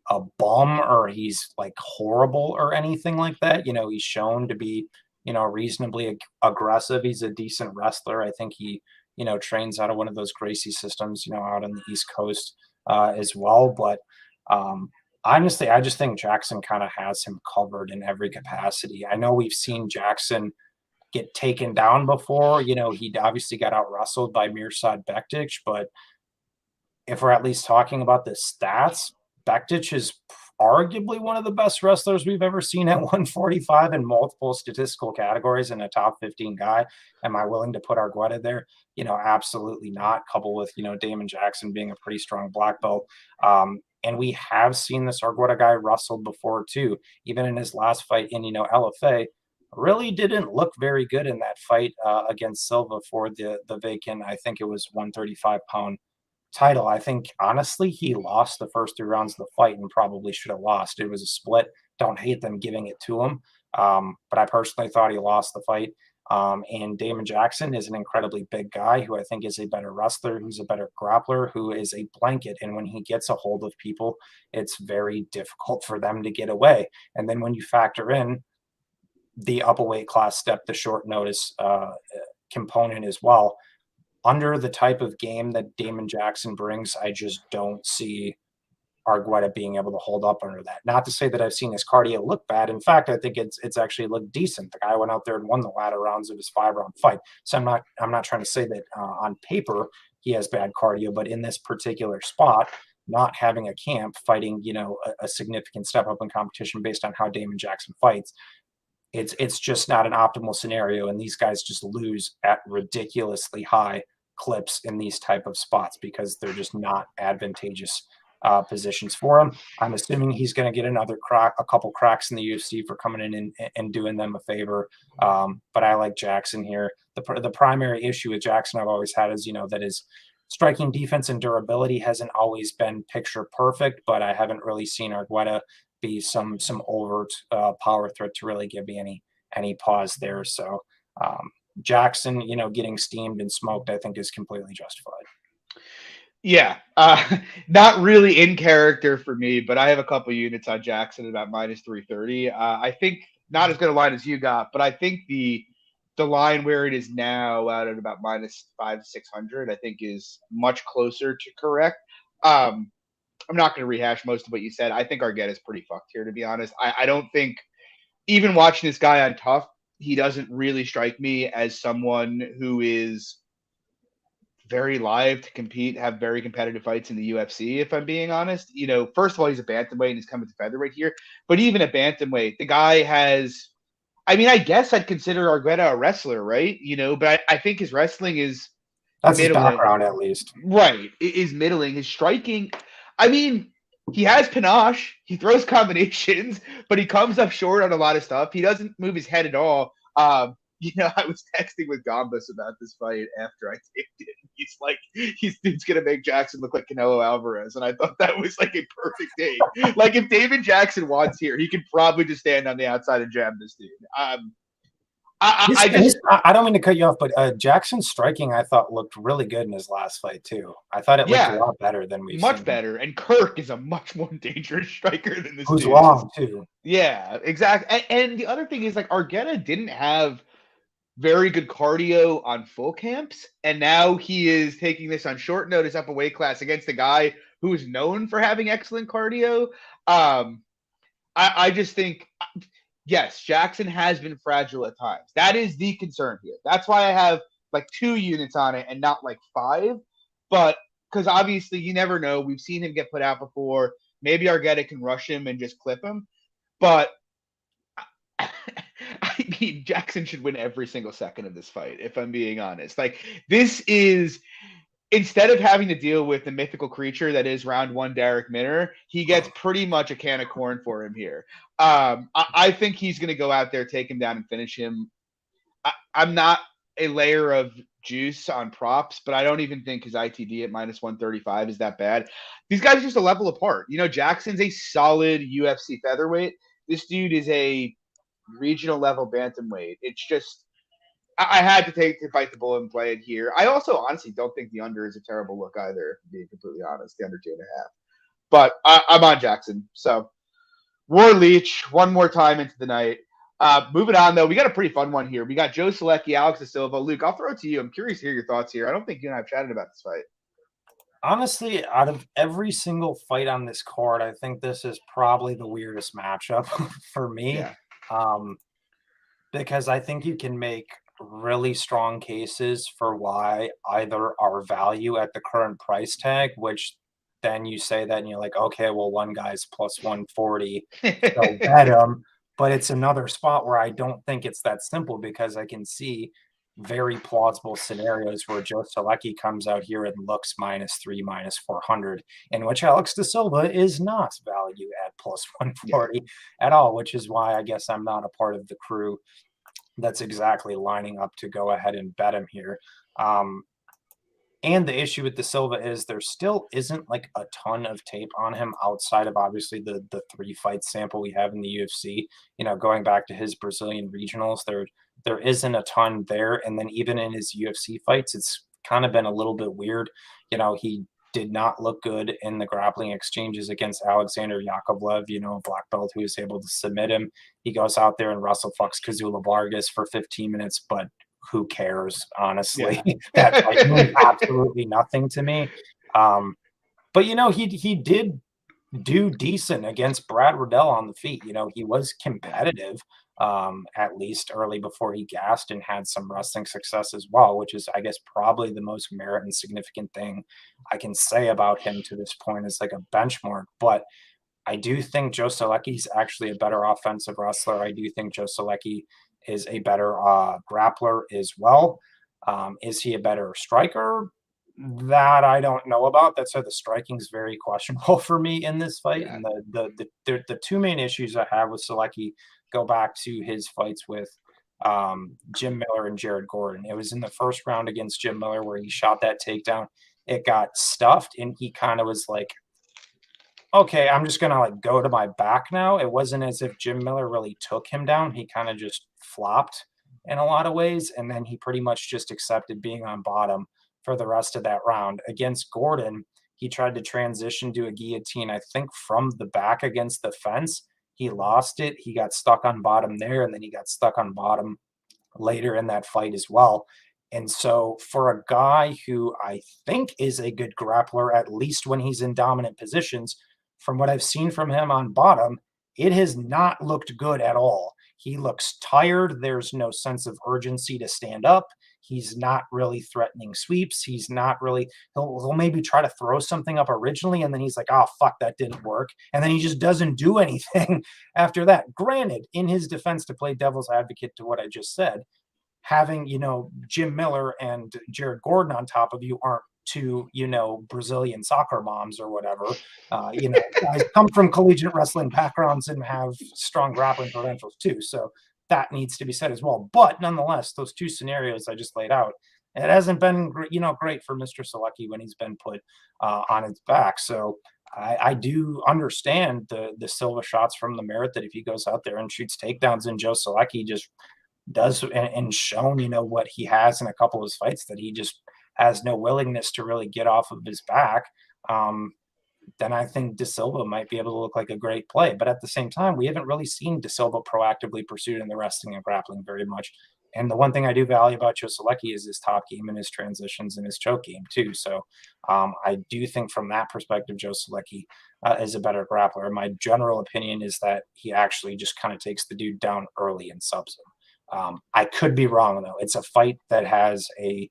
a bum or he's like horrible or anything like that. He's shown to be reasonably aggressive. He's a decent wrestler. I think he trains out of one of those Gracie systems out on the East Coast as well. But honestly, I just think Jackson kind of has him covered in every capacity. I know we've seen Jackson get taken down before. He obviously got out wrestled by Mirsad Bektic, but if we're at least talking about the stats, Bektic is arguably one of the best wrestlers we've ever seen at 145 in multiple statistical categories and a top 15 guy. Am I willing to put Argueta there? Absolutely not. Coupled with, Damon Jackson being a pretty strong black belt. And we have seen this Argueta guy wrestled before too. Even in his last fight in, LFA, really didn't look very good in that fight against Silva for the vacant, I think it was 135-pound title. I think, honestly, he lost the first 3 rounds of the fight and probably should have lost. It was a split. Don't hate them giving it to him. But I personally thought he lost the fight. And Damon Jackson is an incredibly big guy who I think is a better wrestler, who's a better grappler, who is a blanket. And when he gets a hold of people, it's very difficult for them to get away. And then when you factor in the upper weight class step, the short notice component as well, under the type of game that Damon Jackson brings, I just don't see Argueta being able to hold up under that. Not to say that I've seen his cardio look bad. In fact, I think it's actually looked decent. The guy went out there and won the latter rounds of his 5-round fight. So I'm not trying to say that on paper he has bad cardio, but in this particular spot, not having a camp, fighting a significant step up in competition based on how Damon Jackson fights, it's just not an optimal scenario. And these guys just lose at ridiculously high clips in these type of spots because they're just not advantageous positions for him. I'm assuming he's going to get a couple cracks in the UFC for coming in and doing them a favor. But I like Jackson here. The primary issue with Jackson I've always had is, that his striking defense and durability hasn't always been picture perfect, but I haven't really seen Argueta be some overt power threat to really give me any pause there. So Jackson, getting steamed and smoked, I think is completely justified. Yeah, not really in character for me, but I have a couple units on Jackson at about minus 330. I think not as good a line as you got, but I think the line where it is now out at about minus 600, I think is much closer to correct. I'm not going to rehash most of what you said. I think Argueta is pretty fucked here, to be honest. I don't think, even watching this guy on Tough, he doesn't really strike me as someone who is very live to compete, have very competitive fights in the UFC, if I'm being honest. First of all, he's a bantamweight and he's coming to featherweight here. But even at bantamweight, the guy has, I mean, I guess I'd consider Argueta a wrestler, right? But I think his wrestling is That's middling. His background, at least. Right. Is middling. His striking, I mean, he has panache. He throws combinations, but he comes up short on a lot of stuff. He doesn't move his head at all. I was texting with Gombas about this fight after I taped it. He's like, dude's going to make Jackson look like Canelo Alvarez. And I thought that was like a perfect day. Like, if David Jackson wants here, he could probably just stand on the outside and jab this dude. I don't mean to cut you off, but Jackson's striking, I thought, looked really good in his last fight too. I thought it looked a lot better than we've seen. Much better. And Kirk is a much more dangerous striker than this Who's dude. long too. Yeah, exactly. And the other thing is, like, Argueta didn't have very good cardio on full camps, and now he is taking this on short notice up a weight class against a guy who is known for having excellent cardio. I just think, yes, Jackson has been fragile at times. That is the concern here. That's why I have like 2 units on it and not like 5. But because obviously you never know. We've seen him get put out before. Maybe Argueta can rush him and just clip him. But I mean, Jackson should win every single second of this fight, if I'm being honest. Like, this is, instead of having to deal with the mythical creature that is round 1 Derek Minner, he gets pretty much a can of corn for him here. I think he's going to go out there, take him down, and finish him. I'm not a layer of juice on props, but I don't even think his ITD at minus 135 is that bad. These guys are just a level apart. Jackson's a solid UFC featherweight. This dude is a regional level bantamweight. It's just, I had to bite the bullet and play it here. I also honestly don't think the under is a terrible look either, to be completely honest, the under 2.5. But I'm on Jackson. So War Leech one more time into the night. Moving on, though, we got a pretty fun one here. We got Joe Solecki, Alex De Silva. Luke, I'll throw it to you. I'm curious to hear your thoughts here. I don't think you and I have chatted about this fight. Honestly, out of every single fight on this card, I think this is probably the weirdest matchup for me. Yeah. Because I think you can make really strong cases for why either our value at the current price tag, which then you say that and you're like, okay, well, one guy's plus 140, so bet him. But it's another spot where I don't think it's that simple, because I can see very plausible scenarios where Joe Solecki comes out here and looks -3, -400, in which Alex De Silva is not value at plus 140 at all, which is why I guess I'm not a part of the crew that's exactly lining up to go ahead and bet him here. And the issue with De Silva is there still isn't like a ton of tape on him outside of obviously the 3 fight sample we have in the UFC. Going back to his Brazilian regionals, there isn't a ton there. And then even in his UFC fights, it's kind of been a little bit weird. He did not look good in the grappling exchanges against Alexander Yakovlev, black belt who was able to submit him. He goes out there and wrestle fucks Kazula Vargas for 15 minutes, but who cares, honestly? Yeah. That fight means absolutely nothing to me. But, he did do decent against Brad Riddell on the feet. He was competitive, at least early before he gassed, and had some wrestling success as well, which is, I guess, probably the most merit and significant thing I can say about him to this point as like a benchmark. But I do think Joe Solecki is actually a better offensive wrestler. I do think Joe Solecki is a better grappler as well. Is he a better striker? That I don't know about. That's why the striking is very questionable for me in this fight. Yeah. And the 2 main issues I have with Solecki go back to his fights with Jim Miller and Jared Gordon. It was in the first round against Jim Miller where he shot that takedown. It got stuffed, and he kind of was like, okay, I'm just going to like go to my back now. It wasn't as if Jim Miller really took him down. He kind of just flopped in a lot of ways. And then he pretty much just accepted being on bottom for the rest of that round. Against Gordon, he tried to transition to a guillotine, I think, from the back against the fence. He lost it. He got stuck on bottom there, and then he got stuck on bottom later in that fight as well. And so for a guy who I think is a good grappler, at least when he's in dominant positions, from what I've seen from him on bottom, it has not looked good at all. He looks tired. There's no sense of urgency to stand up. He's not really threatening sweeps. He's not really, he'll maybe try to throw something up originally, and then he's like, oh, fuck, that didn't work. And then he just doesn't do anything after that. Granted, in his defense, to play devil's advocate to what I just said, having, Jim Miller and Jared Gordon on top of you aren't two, Brazilian soccer moms or whatever. Guys come from collegiate wrestling backgrounds and have strong grappling credentials too. So that needs to be said as well. But nonetheless, those two scenarios I just laid out, it hasn't been, great for Mr. Solecki when he's been put on his back. So I do understand the Silva shots from the merit that if he goes out there and shoots takedowns and Joe Solecki just does and shown, what he has in a couple of his fights, that he just has no willingness to really get off of his back, then I think De Silva might be able to look like a great play. But at the same time, we haven't really seen De Silva proactively pursued in the wrestling and grappling very much. And the one thing I do value about Joe Solecki is his top game and his transitions and his choke game too. So I do think from that perspective, Joe Solecki is a better grappler. My general opinion is that he actually just kind of takes the dude down early and subs him. I could be wrong, though. It's a fight that has a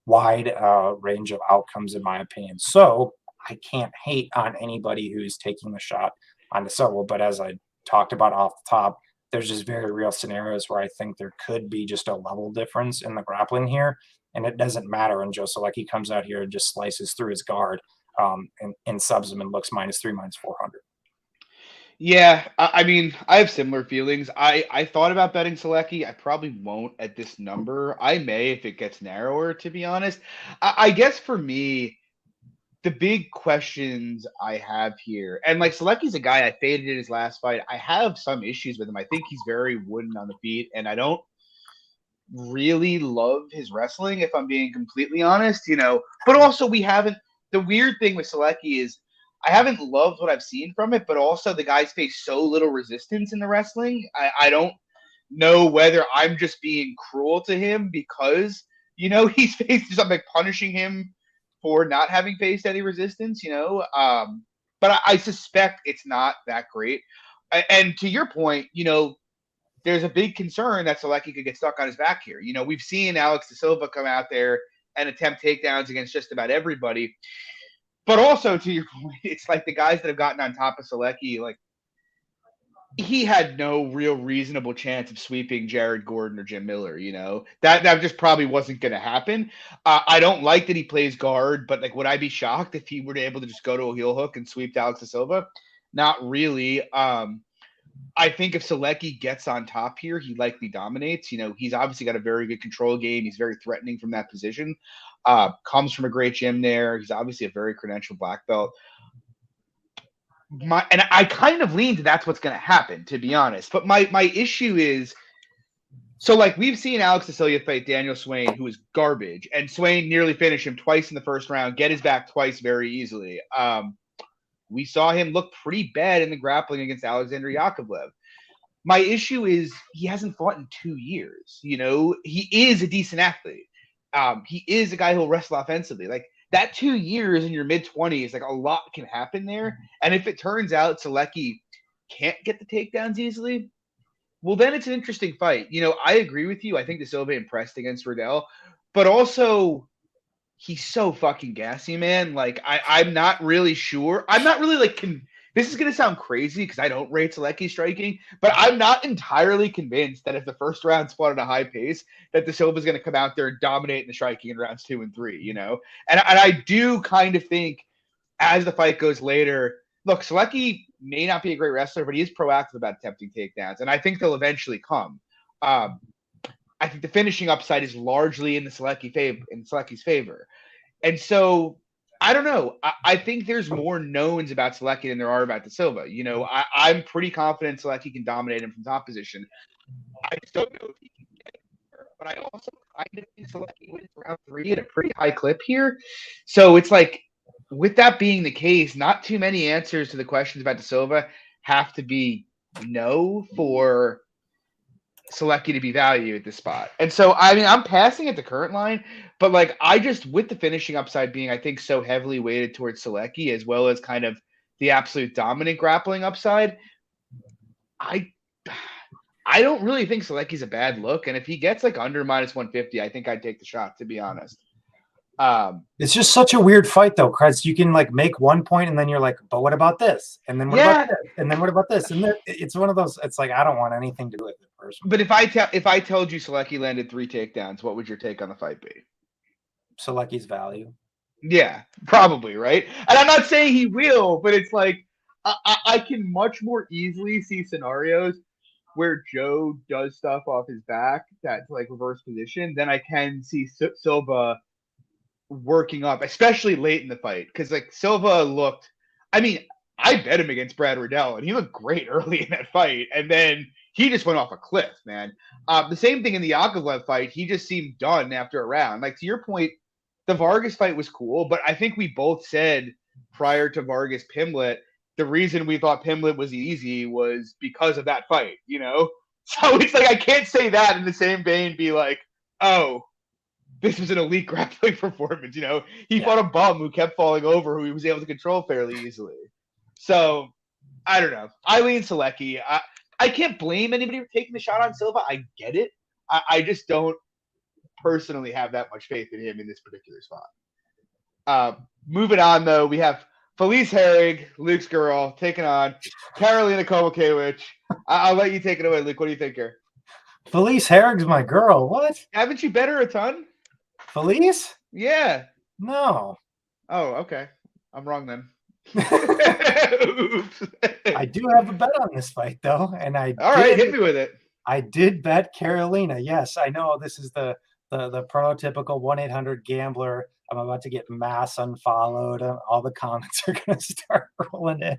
wide range of outcomes, in my opinion. So I can't hate on anybody who's taking the shot on De Silva. But as I talked about off the top, there's just very real scenarios where I think there could be just a level difference in the grappling here. And it doesn't matter. And Joe Solecki comes out here and just slices through his guard and subs him and looks -3, -400. Yeah, I mean, I have similar feelings. I thought about betting Solecki. I probably won't at this number. I may if it gets narrower, to be honest. I guess for me, the big questions I have here, and like Solecki's a guy I faded in his last fight. I have some issues with him. I think he's very wooden on the feet, and I don't really love his wrestling, if I'm being completely honest, But also, the weird thing with Solecki is I haven't loved what I've seen from it, but also the guy's faced so little resistance in the wrestling. I don't know whether I'm just being cruel to him because, he's faced something punishing him for not having faced any resistance, but I suspect it's not that great. And to your point, there's a big concern that Solecki could get stuck on his back here. We've seen Alex De Silva come out there and attempt takedowns against just about everybody. But also, to your point, it's like the guys that have gotten on top of Solecki, like, he had no real reasonable chance of sweeping Jared Gordon or Jim Miller, That just probably wasn't going to happen. I don't like that he plays guard, but, like, would I be shocked if he were able to just go to a heel hook and sweep Alex De Silva? Not really. I think if Solecki gets on top here, he likely dominates. He's obviously got a very good control game. He's very threatening from that position. Comes from a great gym there. He's obviously a very credentialed black belt. And I kind of lean to that's what's going to happen, to be honest. But my issue is, so like we've seen Alex De Silva fight Daniel Swain, who is garbage, and Swain nearly finished him twice in the first round, get his back twice very easily. We saw him look pretty bad in the grappling against Alexander Yakovlev. My issue is he hasn't fought in 2 years. He is a decent athlete. He is a guy who'll wrestle offensively. Like, that 2 years in your mid-20s, like, a lot can happen there. And if it turns out Solecki can't get the takedowns easily, well, then it's an interesting fight. I agree with you. I think De Silva impressed against Riddell. But also, he's so fucking gassy, man. Like, I'm not really sure. I'm not really, like, this is going to sound crazy because I don't rate Solecki striking, but I'm not entirely convinced that if the first round's fought at a high pace, that De Silva's going to come out there and dominate in the striking in rounds 2 and 3, And I do kind of think as the fight goes later, look, Solecki may not be a great wrestler, but he is proactive about attempting takedowns, and I think they'll eventually come. I think the finishing upside is largely in Solecki's favor. And so I don't know. I think there's more knowns about Solecki than there are about De Silva. I'm pretty confident Solecki can dominate him from top position. I just don't know if he can get but I also kind of think Solecki wins round 3 at a pretty high clip here. So it's like, with that being the case, not too many answers to the questions about De Silva have to be no for Solecki to be valued at this spot. And so, I mean, I'm passing at the current line, but like, I just, with the finishing upside being, I think, so heavily weighted towards Solecki, as well as kind of the absolute dominant grappling upside, I don't really think Solecki's a bad look. And if he gets like under -150, I think I'd take the shot, to be honest. It's just such a weird fight, though, Chris. You can like make one point, and then you're like, "But what about this?" And then what about this? And then what about this? And then it's one of those. It's like I don't want anything to do with it personally. But if I told you Solecki landed 3 takedowns, what would your take on the fight be? Solecki's value. Yeah, probably, right. And I'm not saying he will, but it's like I can much more easily see scenarios where Joe does stuff off his back that's like reverse position than I can see Silva working up, especially late in the fight. Because like Silva looked, I mean, I bet him against Brad Riddell, and he looked great early in that fight, and then he just went off a cliff, man. The same thing in the Yakovlev fight. He just seemed done after a round. Like, to your point, the Vargas fight was cool, but I think we both said prior to Vargas Pimlet, the reason we thought Pimlet was easy was because of that fight, you know? So it's like, I can't say that in the same vein, be like, oh, this was an elite grappling performance, you know? He fought a bum who kept falling over, who he was able to control fairly easily. So, I don't know. I lean Solecki. I can't blame anybody for taking the shot on Silva. I get it. I just don't personally have that much faith in him in this particular spot. Moving on, though, we have Felice Herrig, Luke's girl, taking on Karolina Kowalkiewicz. I'll let you take it away, Luke. What do you think here? Felice Herrig's my girl. What? Haven't you bet her a ton? Felice? Yeah. No. Oh, okay. I'm wrong then. Oops. I do have a bet on this fight, though, and all right, hit me with it. I did bet Karolina. Yes, I know this is the prototypical 1-800 gambler. I'm about to get mass unfollowed. All the comments are going to start rolling in.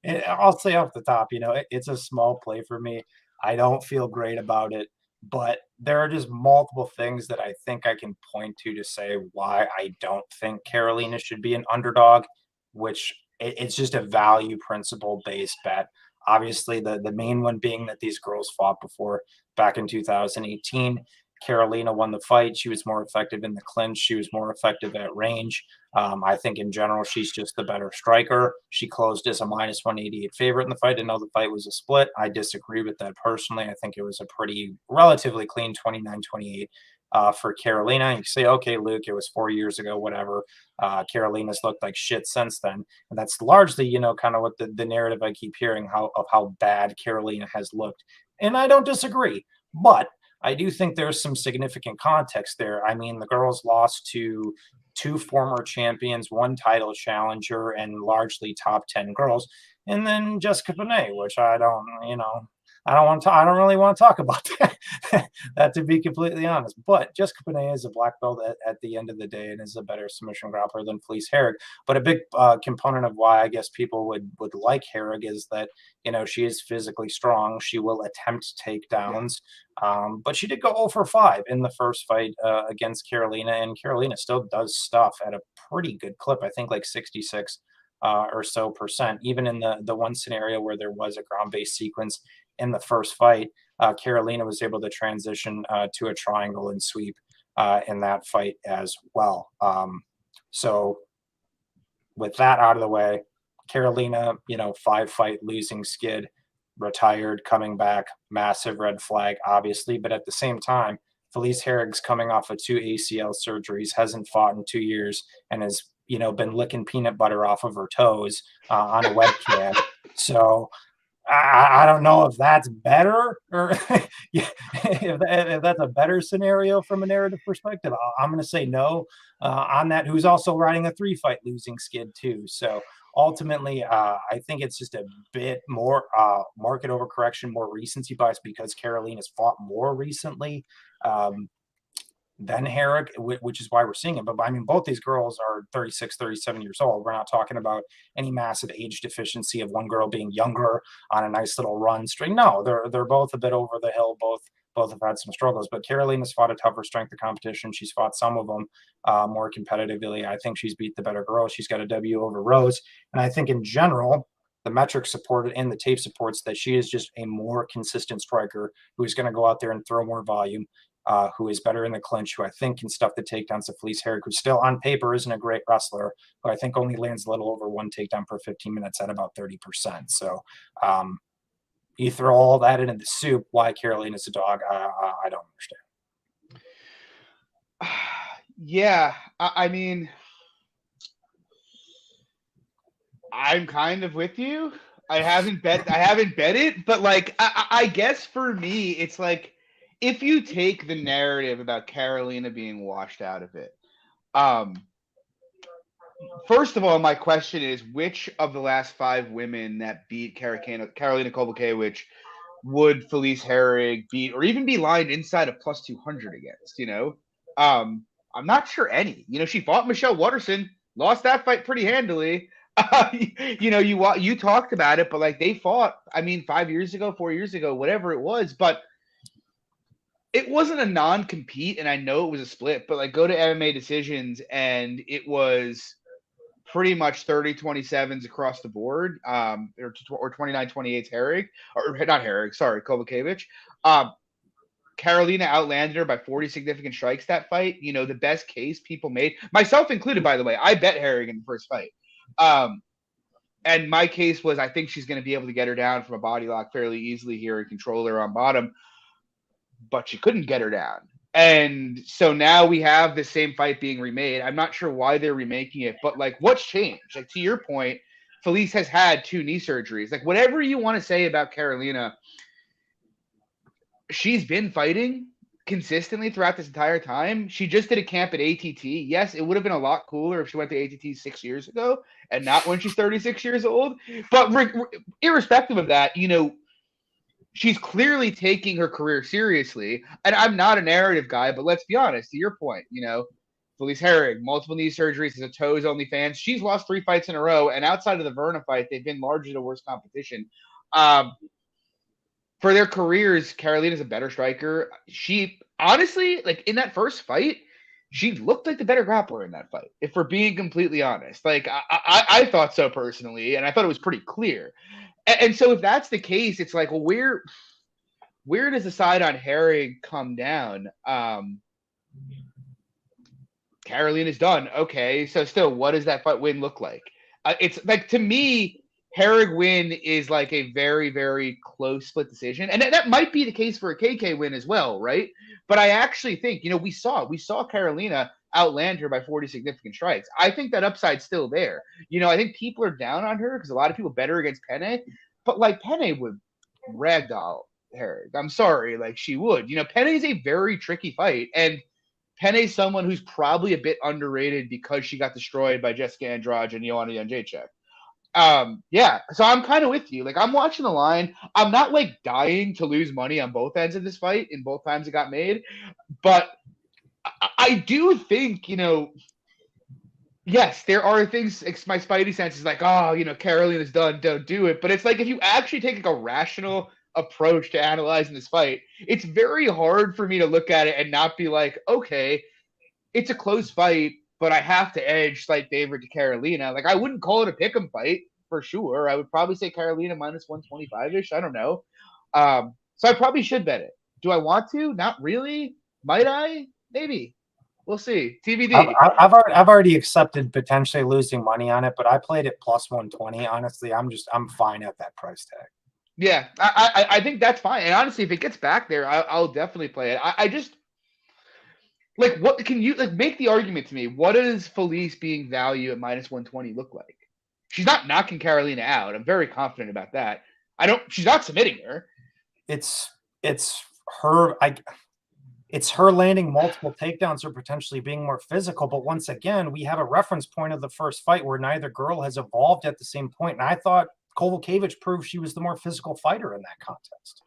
And I'll say off the top, you know, it's a small play for me. I don't feel great about it, but there are just multiple things that I think I can point to say why I don't think Karolina should be an underdog, which it's just a value principle based bet. Obviously, the main one being that these girls fought before back in 2018. Karolina won the fight. She was more effective in the clinch. She was more effective at range. I think in general, she's just the better striker. She closed as a -188 favorite in the fight. I know the fight was a split. I disagree with that personally. I think it was a pretty relatively clean 29-28 for Karolina. You say, okay, Luke, it was 4 years ago, whatever. Karolina's looked like shit since then. And that's largely, you know, kind of what the narrative I keep hearing of how bad Karolina has looked. And I don't disagree. But I do think there's some significant context there. I mean, the girls lost to 2 former champions, 1 title challenger, and largely top 10 girls. And then Jessica Penne, which I don't really want to talk about that to be completely honest. But Jessica Penne is a black belt at the end of the day and is a better submission grappler than Felice Herrig. But a big component of why I guess people would like Herrig is that, you know, she is physically strong. She will attempt takedowns. But she did go 0 for 5 in the first fight against Karolina, and Karolina still does stuff at a pretty good clip. I think like 66 or so %. Even in the one scenario where there was a ground-based sequence in the first fight, Karolina was able to transition to a triangle and sweep in that fight as well. So with that out of the way, Karolina, you know, 5-fight losing skid, retired, coming back, massive red flag, obviously. But at the same time, Felice Herrig's coming off of 2 ACL surgeries, hasn't fought in 2 years, and has, you know, been licking peanut butter off of her toes on a webcam. So I don't know if that's better or if that's a better scenario from a narrative perspective. I'm going to say no on that. Who's also riding a 3-fight losing skid too. So ultimately, I think it's just a bit more market overcorrection, more recency bias because Karolina's fought more recently than Herrig, which is why we're seeing it. But I mean, both these girls are 36, 37 years old. We're not talking about any massive age deficiency of one girl being younger on a nice little run string. No, they're both a bit over the hill, both both have had some struggles. But Karolina's fought a tougher strength of competition. She's fought some of them more competitively. I think she's beat the better girl. She's got a W over Rose. And I think in general, the metrics supported and the tape supports that she is just a more consistent striker who is going to go out there and throw more volume, who is better in the clinch, who I think can stuff the takedowns to Felice Herrig, who still on paper isn't a great wrestler, who I think only lands a little over one takedown per 15 minutes at about 30%. So you throw all that into the soup, why Karolina's a dog, I don't understand. Yeah, I mean, I'm kind of with you. I haven't bet it, but like I guess for me, it's like if you take the narrative about Karolina being washed out of it, first of all, my question is which of the last 5 women that beat Karolina Kowalkiewicz would Felice Herrig beat or even be lined inside of plus 200 against? I'm not sure any. She fought Michelle Watterson, lost that fight pretty handily. You talked about it, but like they fought, 5 years ago, 4 years ago, whatever it was, but it wasn't a non-compete, and I know it was a split, but like go to MMA decisions, and it was pretty much 30-27s across the board, or 29-28 Herrig, or not Herrig, sorry, Kowalkiewicz. Karolina outlanded her by 40 significant strikes that fight. The best case people made, myself included, by the way, I bet Herrig in the first fight. And my case was I think she's going to be able to get her down from a body lock fairly easily here and control her on bottom, but she couldn't get her down. And so now we have the same fight being remade. I'm not sure why they're remaking it, but like what's changed? Like to your point, Felice has had 2 knee surgeries. Like whatever you want to say about Karolina, she's been fighting consistently throughout this entire time. She just did a camp at ATT. Yes, it would have been a lot cooler if she went to ATT 6 years ago and not when she's 36 years old. But irrespective of that, she's clearly taking her career seriously. And I'm not a narrative guy, but let's be honest, to your point, Felice Herrig, multiple knee surgeries as a toes only fan. She's lost 3 fights in a row. And outside of the Verna fight, they've been largely the worst competition. For their careers, Karolina's a better striker. She honestly, like in that first fight, she looked like the better grappler in that fight. If we're being completely honest, like I thought so personally, and I thought it was pretty clear. And so if that's the case, it's like, well, where does the side on Herrig come down? Karolina's done. Okay, so still, what does that fight win look like? It's like, to me, Herrig win is like a very, very close split decision. And that might be the case for a KK win as well, right? But I actually think, we saw Karolina outland her by 40 significant strikes. I think that upside's still there. I think people are down on her because a lot of people bet her against Penne. But like Penne would ragdoll Herrig. I'm sorry, like she would. Penne is a very tricky fight. And Penne's someone who's probably a bit underrated because she got destroyed by Jessica Andrade and Joanna Jędrzejczyk. Yeah, so I'm kind of with you. Like, I'm watching the line. I'm not like dying to lose money on both ends of this fight in both times it got made, but I do think, yes, there are things. My spidey sense is like, oh, Karolina's done, don't do it. But it's like if you actually take like a rational approach to analyzing this fight, it's very hard for me to look at it and not be like, okay, it's a close fight, but I have to edge slight favorite to Karolina. Like, I wouldn't call it a pick'em fight for sure. I would probably say Karolina minus 125-ish. I don't know. So I probably should bet it. Do I want to? Not really. Might I? Maybe. We'll see. TBD. I've already accepted potentially losing money on it, but I played it plus 120. Honestly, I'm fine at that price tag. Yeah, I think that's fine. And honestly, if it gets back there, I'll definitely play it. I just like, what can you like make the argument to me? What does Felice being value at minus 120 look like? She's not knocking Karolina out. I'm very confident about that. She's not submitting her. It's her. It's her landing multiple takedowns or potentially being more physical. But once again, we have a reference point of the first fight where neither girl has evolved at the same point. And I thought Kowalkiewicz proved she was the more physical fighter in that contest.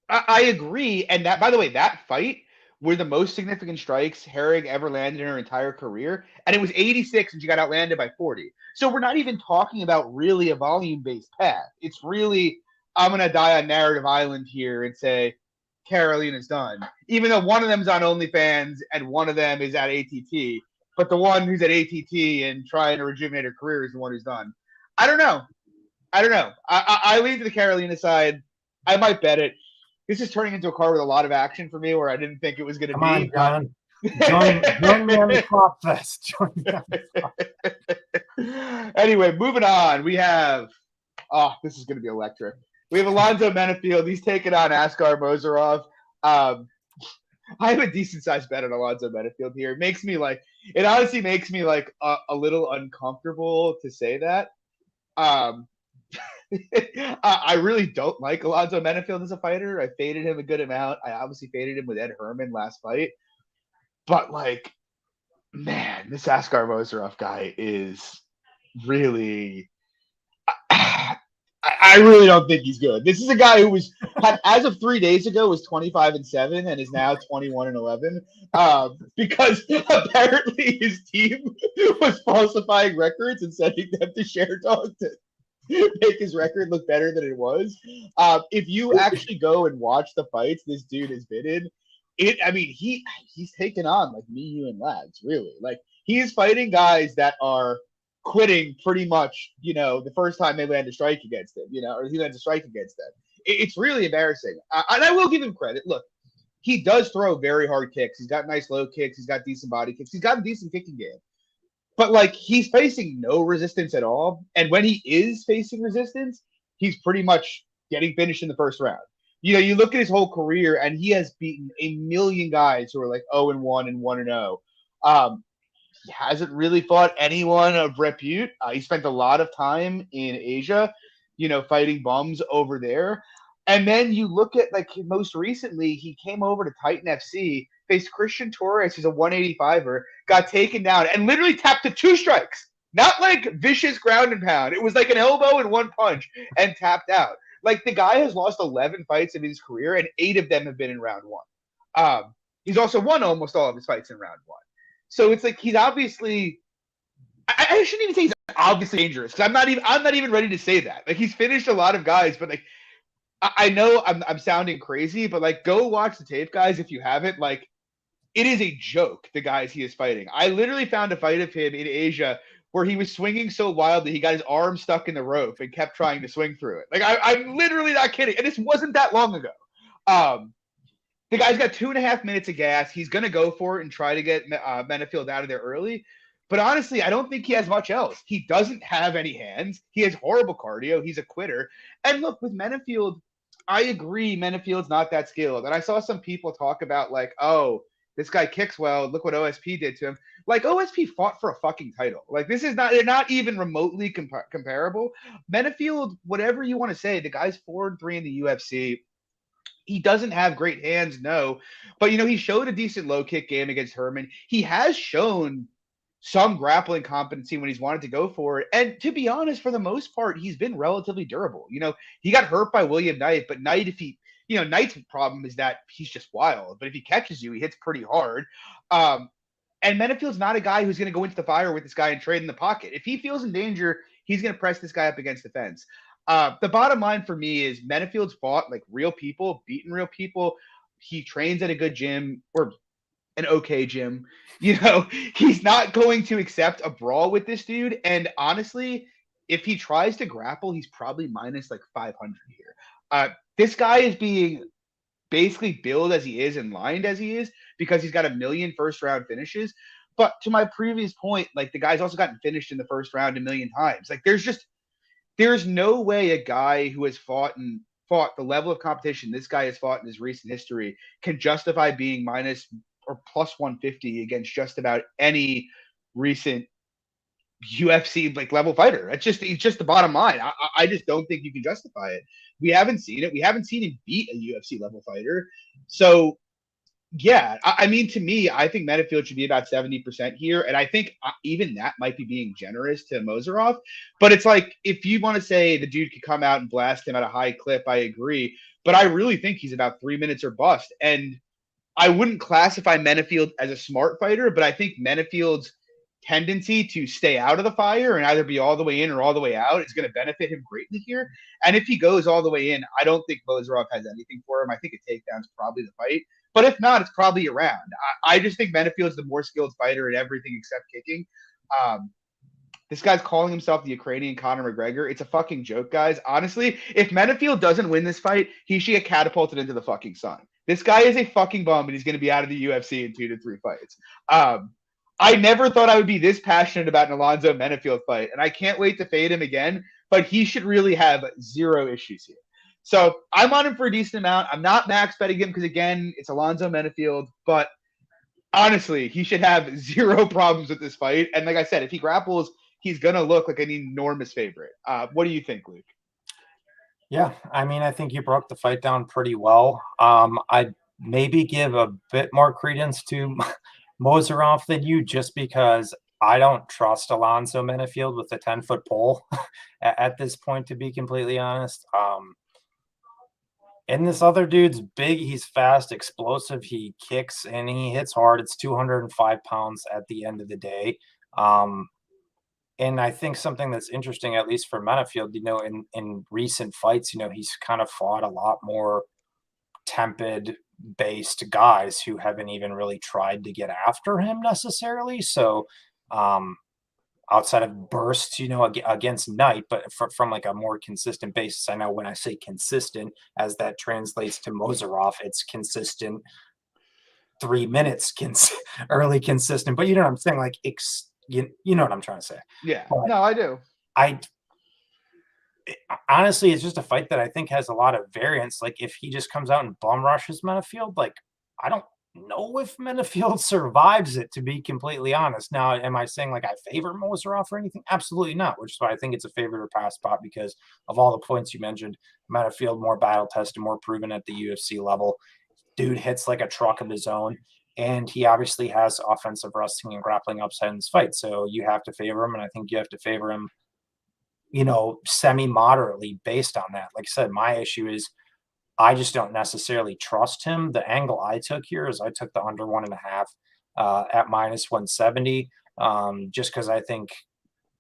I agree. And that, by the way, that fight were the most significant strikes Herrig ever landed in her entire career. And it was 86 and she got outlanded by 40. So we're not even talking about really a volume-based path. It's really, I'm going to die on narrative island here and say, Carolina's done. Even though one of them's on OnlyFans and one of them is at ATT, but the one who's at ATT and trying to rejuvenate her career is the one who's done. I don't know. I lean to the Carolina side. I might bet it. This is turning into a card with a lot of action for me, where I didn't think it was going to be. Come on, John. Join me on the Flop Fest. Anyway, moving on. We have. Oh, this is going to be electric. We have Alonzo Menifield. He's taking on Askar Moseroff. I have a decent sized bet on Alonzo Menifield here. It honestly makes me like a little uncomfortable to say that. I really don't like Alonzo Menifield as a fighter. I faded him a good amount. I obviously faded him with Ed Herman last fight. But like, man, this Askar Moseroff guy is really. I really don't think he's good. This is a guy who as of 3 days ago, was 25-7 and is now 21-11. Because apparently his team was falsifying records and sending them to Sherdog to make his record look better than it was. If you actually go and watch the fights this dude has been in, he's taken on like me, you, and lads. Really, like he is fighting guys that are quitting pretty much, the first time they land a strike against him, or he lands a strike against them. It's really embarrassing. And I will give him credit. Look, he does throw very hard kicks. He's got nice low kicks. He's got decent body kicks. He's got a decent kicking game. But, like, he's facing no resistance at all. And when he is facing resistance, he's pretty much getting finished in the first round. You look at his whole career, and he has beaten a million guys who are like 0-1 and 1-0. He hasn't really fought anyone of repute. He spent a lot of time in Asia, fighting bums over there. And then you look at, like, most recently, he came over to Titan FC, faced Christian Torres, who's a 185er, got taken down, and literally tapped to 2 strikes. Not like vicious ground and pound. It was like an elbow and 1 punch and tapped out. Like, the guy has lost 11 fights in his career, and 8 of them have been in round 1. He's also won almost all of his fights in round 1. So it's like he's obviously – I shouldn't even say he's obviously dangerous, because I'm not even ready to say that. Like, he's finished a lot of guys, but, like, I know I'm sounding crazy, but, like, go watch the tape, guys, if you haven't. Like, it is a joke, the guys he is fighting. I literally found a fight of him in Asia where he was swinging so wildly he got his arm stuck in the rope and kept trying to swing through it. Like, I'm literally not kidding. And this wasn't that long ago. The guy's got 2.5 minutes of gas. He's going to go for it and try to get Menifield out of there early. But honestly, I don't think he has much else. He doesn't have any hands. He has horrible cardio. He's a quitter. And look, with Menifield, I agree Menifield's not that skilled. And I saw some people talk about, like, oh, this guy kicks well. Look what OSP did to him. Like, OSP fought for a fucking title. Like, they're not even remotely comparable. Menifield, whatever you want to say, the guy's 4-3 in the UFC. He doesn't have great hands, no. But, he showed a decent low kick game against Herman. He has shown some grappling competency when he's wanted to go for it. And to be honest, for the most part, he's been relatively durable. He got hurt by William Knight, but Knight, Knight's problem is that he's just wild. But if he catches you, he hits pretty hard. And Menifield's not a guy who's going to go into the fire with this guy and trade in the pocket. If he feels in danger, he's going to press this guy up against the fence. The bottom line for me is Menifield's fought like real people, beaten real people. He trains at a good gym or an okay gym. He's not going to accept a brawl with this dude. And honestly, if he tries to grapple, he's probably minus like 500 here. This guy is being basically billed as he is and lined as he is because he's got a million first-round finishes. But to my previous point, like, the guy's also gotten finished in the first round a million times. Like, there's no way a guy who has fought the level of competition this guy has fought in his recent history can justify being minus or plus 150 against just about any recent UFC like level fighter. It's just the bottom line. I just don't think you can justify it. We haven't seen it. We haven't seen him beat a UFC level fighter. So yeah, I mean, to me, I think Menifield should be about 70% here. And I think even that might be being generous to Moseroff. But it's like, if you want to say the dude could come out and blast him at a high clip, I agree. But I really think he's about 3 minutes or bust. And I wouldn't classify Menifield as a smart fighter, but I think Menifield's tendency to stay out of the fire and either be all the way in or all the way out is going to benefit him greatly here. And if he goes all the way in, I don't think Moseroff has anything for him. I think a takedown's probably the fight. But if not, it's probably a round. I just think Menifield's the more skilled fighter at everything except kicking. This guy's calling himself the Ukrainian Conor McGregor. It's a fucking joke, guys. Honestly, if Menifield doesn't win this fight, he should get catapulted into the fucking sun. This guy is a fucking bum, and he's going to be out of the UFC in 2 to 3 fights. I never thought I would be this passionate about an Alonzo Menifield fight, and I can't wait to fade him again, but he should really have zero issues here. So I'm on him for a decent amount. I'm not max betting him because, again, it's Alonzo Menifield, but honestly, he should have zero problems with this fight. And like I said, if he grapples, he's going to look like an enormous favorite. What do you think, Luke? Yeah, I mean, I think you broke the fight down pretty well. I'd maybe give a bit more credence to Moseroff than you just because I don't trust Alonzo Menifield with a 10-foot pole at this point, to be completely honest. And this other dude's big, he's fast, explosive, he kicks, and he hits hard. It's 205 pounds at the end of the day. And I think something that's interesting, at least for Menifield, in recent fights, he's kind of fought a lot more tepid-based guys who haven't even really tried to get after him necessarily. So outside of bursts, against Knight, but from like a more consistent basis. I know when I say consistent, as that translates to Moseroff, it's consistent 3 minutes, early consistent. But you know what I'm saying? Like, you know what I'm trying to say. Yeah, but no, I do. Honestly, it's just a fight that I think has a lot of variance. Like, if he just comes out and bum rushes Menifield, like, I don't know if Menifield survives it, to be completely honest. Now, am I saying like I favor Moseroff or anything? Absolutely not, which is why I think it's a favorite or pass spot because of all the points you mentioned. Menifield more battle tested, more proven at the UFC level. Dude hits like a truck of his own, and he obviously has offensive wrestling and grappling upside in this fight. So you have to favor him, and I think you have to favor him, semi-moderately based on that. Like I said, my issue is I just don't necessarily trust him. The angle I took here is I took the under 1.5 at minus 170, just because I think,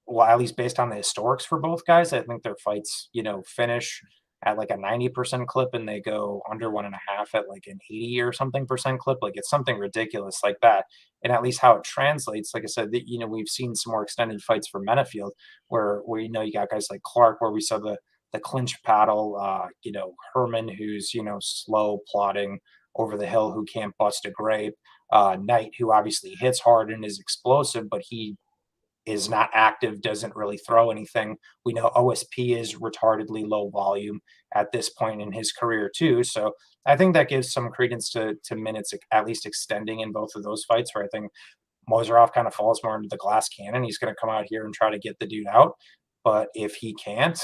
well, at least based on the historics for both guys, I think their fights, finish at like a 90% clip and they go under 1.5 at like an 80 or something percent clip. Like it's something ridiculous like that. And at least how it translates, like I said, we've seen some more extended fights for Menifield where you got guys like Clark, where we saw the clinch paddle, Herman, who's, slow plodding over the hill, who can't bust a grape. Knight, who obviously hits hard and is explosive, but he is not active, doesn't really throw anything. We know OSP is retardedly low volume at this point in his career too. So I think that gives some credence to minutes at least extending in both of those fights, where I think Moseroff kind of falls more into the glass cannon. He's going to come out here and try to get the dude out. But if he can't,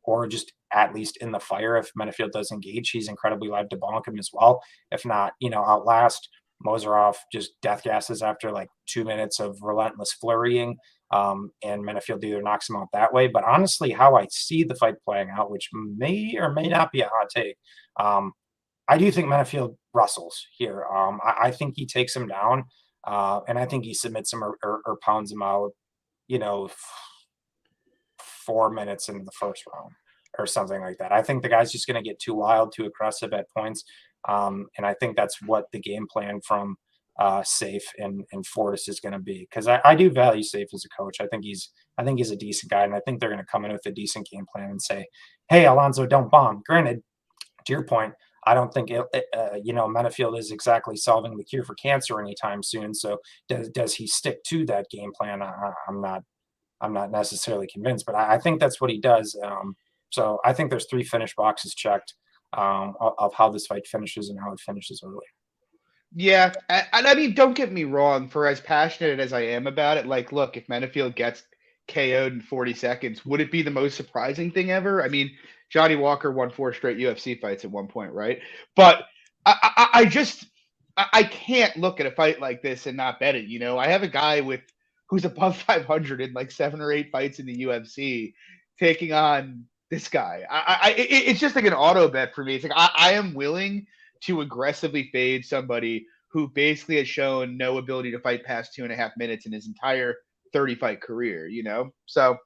or just at least in the fire, if Menifield does engage, he's incredibly live to bonk him as well. If not, outlast, Moseroff just death gasses after like 2 minutes of relentless flurrying, and Menifield either knocks him out that way. But honestly, how I see the fight playing out, which may or may not be a hot take, I do think Menifield wrestles here. I think he takes him down, and I think he submits him or pounds him out, 4 minutes into the first round or something like that. I think the guy's just going to get too wild, too aggressive at points. And I think that's what the game plan from Safe and Fortis is going to be. Because I do value Safe as a coach. I think he's a decent guy, and I think they're going to come in with a decent game plan and say, "Hey, Alonzo, don't bomb." Granted, to your point, I don't think Menifield is exactly solving the cure for cancer anytime soon. So does he stick to that game plan? I'm not necessarily convinced, but I think that's what he does. So I think there's 3 finish boxes checked of how this fight finishes and how it finishes early. Yeah, and I mean, don't get me wrong. For as passionate as I am about it, like, look, if Menifield gets KO'd in 40 seconds, would it be the most surprising thing ever? I mean, Johnny Walker won 4 straight UFC fights at one point, right? But I can't look at a fight like this and not bet it. I have a guy who's above 500 in like 7 or 8 fights in the UFC taking on this guy. It's just like an auto bet for me. It's like I am willing to aggressively fade somebody who basically has shown no ability to fight past 2.5 minutes in his entire 30-fight career, So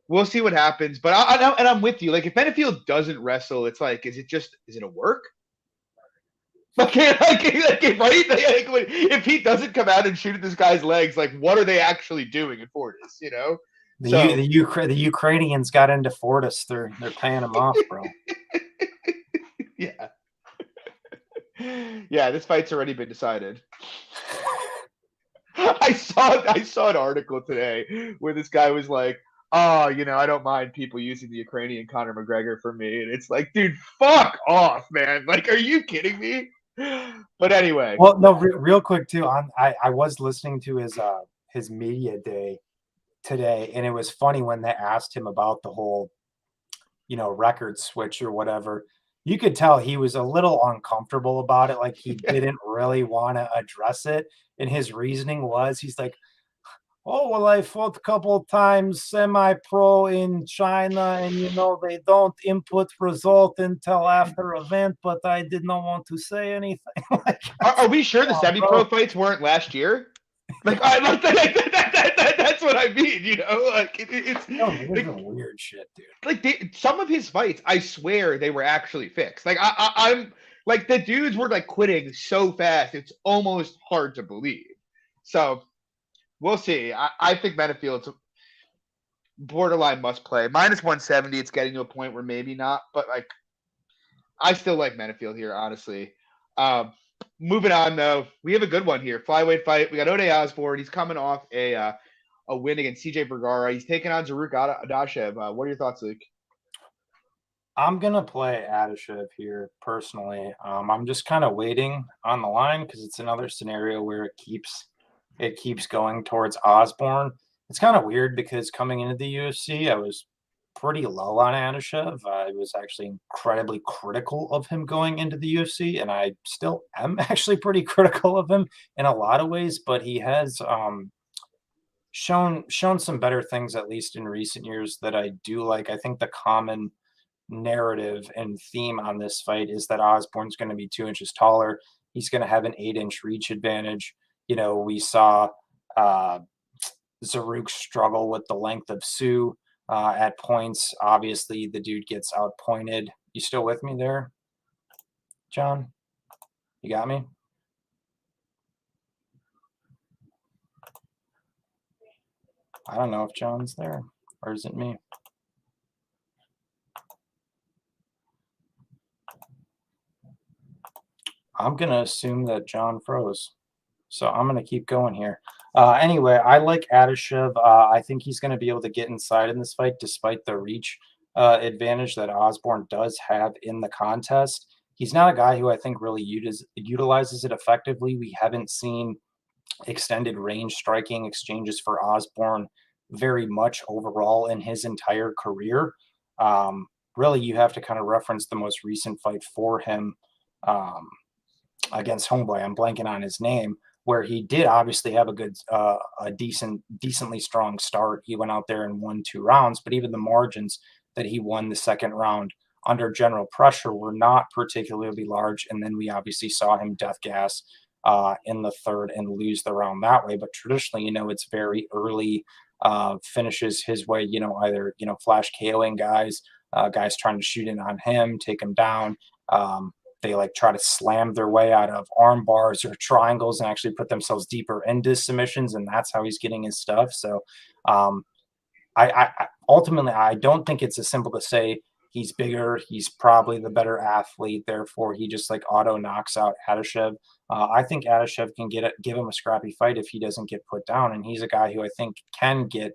we'll see what happens. But I'm with you. Like, if Menifield doesn't wrestle, it's like, is it a work? Right? If he doesn't come out and shoot at this guy's legs, like, what are they actually doing in Fortis? The Ukrainians got into Fortis. They're paying them off, bro. Yeah. Yeah, this fight's already been decided. I saw an article today where this guy was like, "Oh, I don't mind people using the Ukrainian Conor McGregor for me," and it's like, dude, fuck off, man. Like, are you kidding me? But anyway. Well, no, real quick too. I was listening to his media day today, and it was funny when they asked him about the whole, record switch or whatever. You could tell he was a little uncomfortable about it. Like, he didn't really want to address it. And his reasoning was, he's like, "Oh, well, I fought a couple of times semi-pro in China, and, they don't input result until after event, but I did not want to say anything." Like, are we sure the semi-pro fights weren't last year? Like, that's what I mean, Like, it's weird shit, dude. Like, some of his fights, I swear they were actually fixed. Like, I'm like, the dudes were like quitting so fast, it's almost hard to believe. So we'll see. I think Menifield's borderline must play. -170, it's getting to a point where maybe not, but like, I still like Menifield here, honestly. Moving on, though, we have a good one here. Flyweight fight. We got Ode Osborne. He's coming off a win against CJ Vergara. He's taking on Zaruk Adashev. What are your thoughts, Luke? I'm going to play Adashev here, personally. I'm just kind of waiting on the line because it's another scenario where it keeps going towards Osborne. It's kind of weird because coming into the UFC, I was pretty low on Adashev. I was actually incredibly critical of him going into the UFC, and I still am actually pretty critical of him in a lot of ways, but he has shown some better things, at least in recent years, that I do like. I think the common narrative and theme on this fight is that Osborne's going to be 2 inches taller. He's going to have an 8-inch reach advantage. We saw Zaruk struggle with the length of Sue at points. Obviously, the dude gets outpointed. You still with me there, John? You got me? I don't know if John's there, or is it me? I'm going to assume that John froze. So I'm going to keep going here. Anyway, I like Adashev. I think he's going to be able to get inside in this fight despite the reach advantage that Osborne does have in the contest. He's not a guy who I think really utilizes it effectively. We haven't seen extended range striking exchanges for Osborne very much overall in his entire career. Really, you have to kind of reference the most recent fight for him against Homeboy. I'm blanking on his name, where he did obviously have a decently strong start. He went out there and won 2 rounds, but even the margins that he won the second round under general pressure were not particularly large. And then we obviously saw him death gas in the third and lose the round that way. But traditionally, it's very early finishes his way, either, flash KOing guys trying to shoot in on him, take him down. They like try to slam their way out of arm bars or triangles and actually put themselves deeper into submissions, and that's how he's getting his stuff. So I ultimately, I don't think it's as simple to say he's bigger, he's probably the better athlete, therefore he just like auto knocks out Adashev. I think Adashev can give him a scrappy fight if he doesn't get put down, and he's a guy who I think can get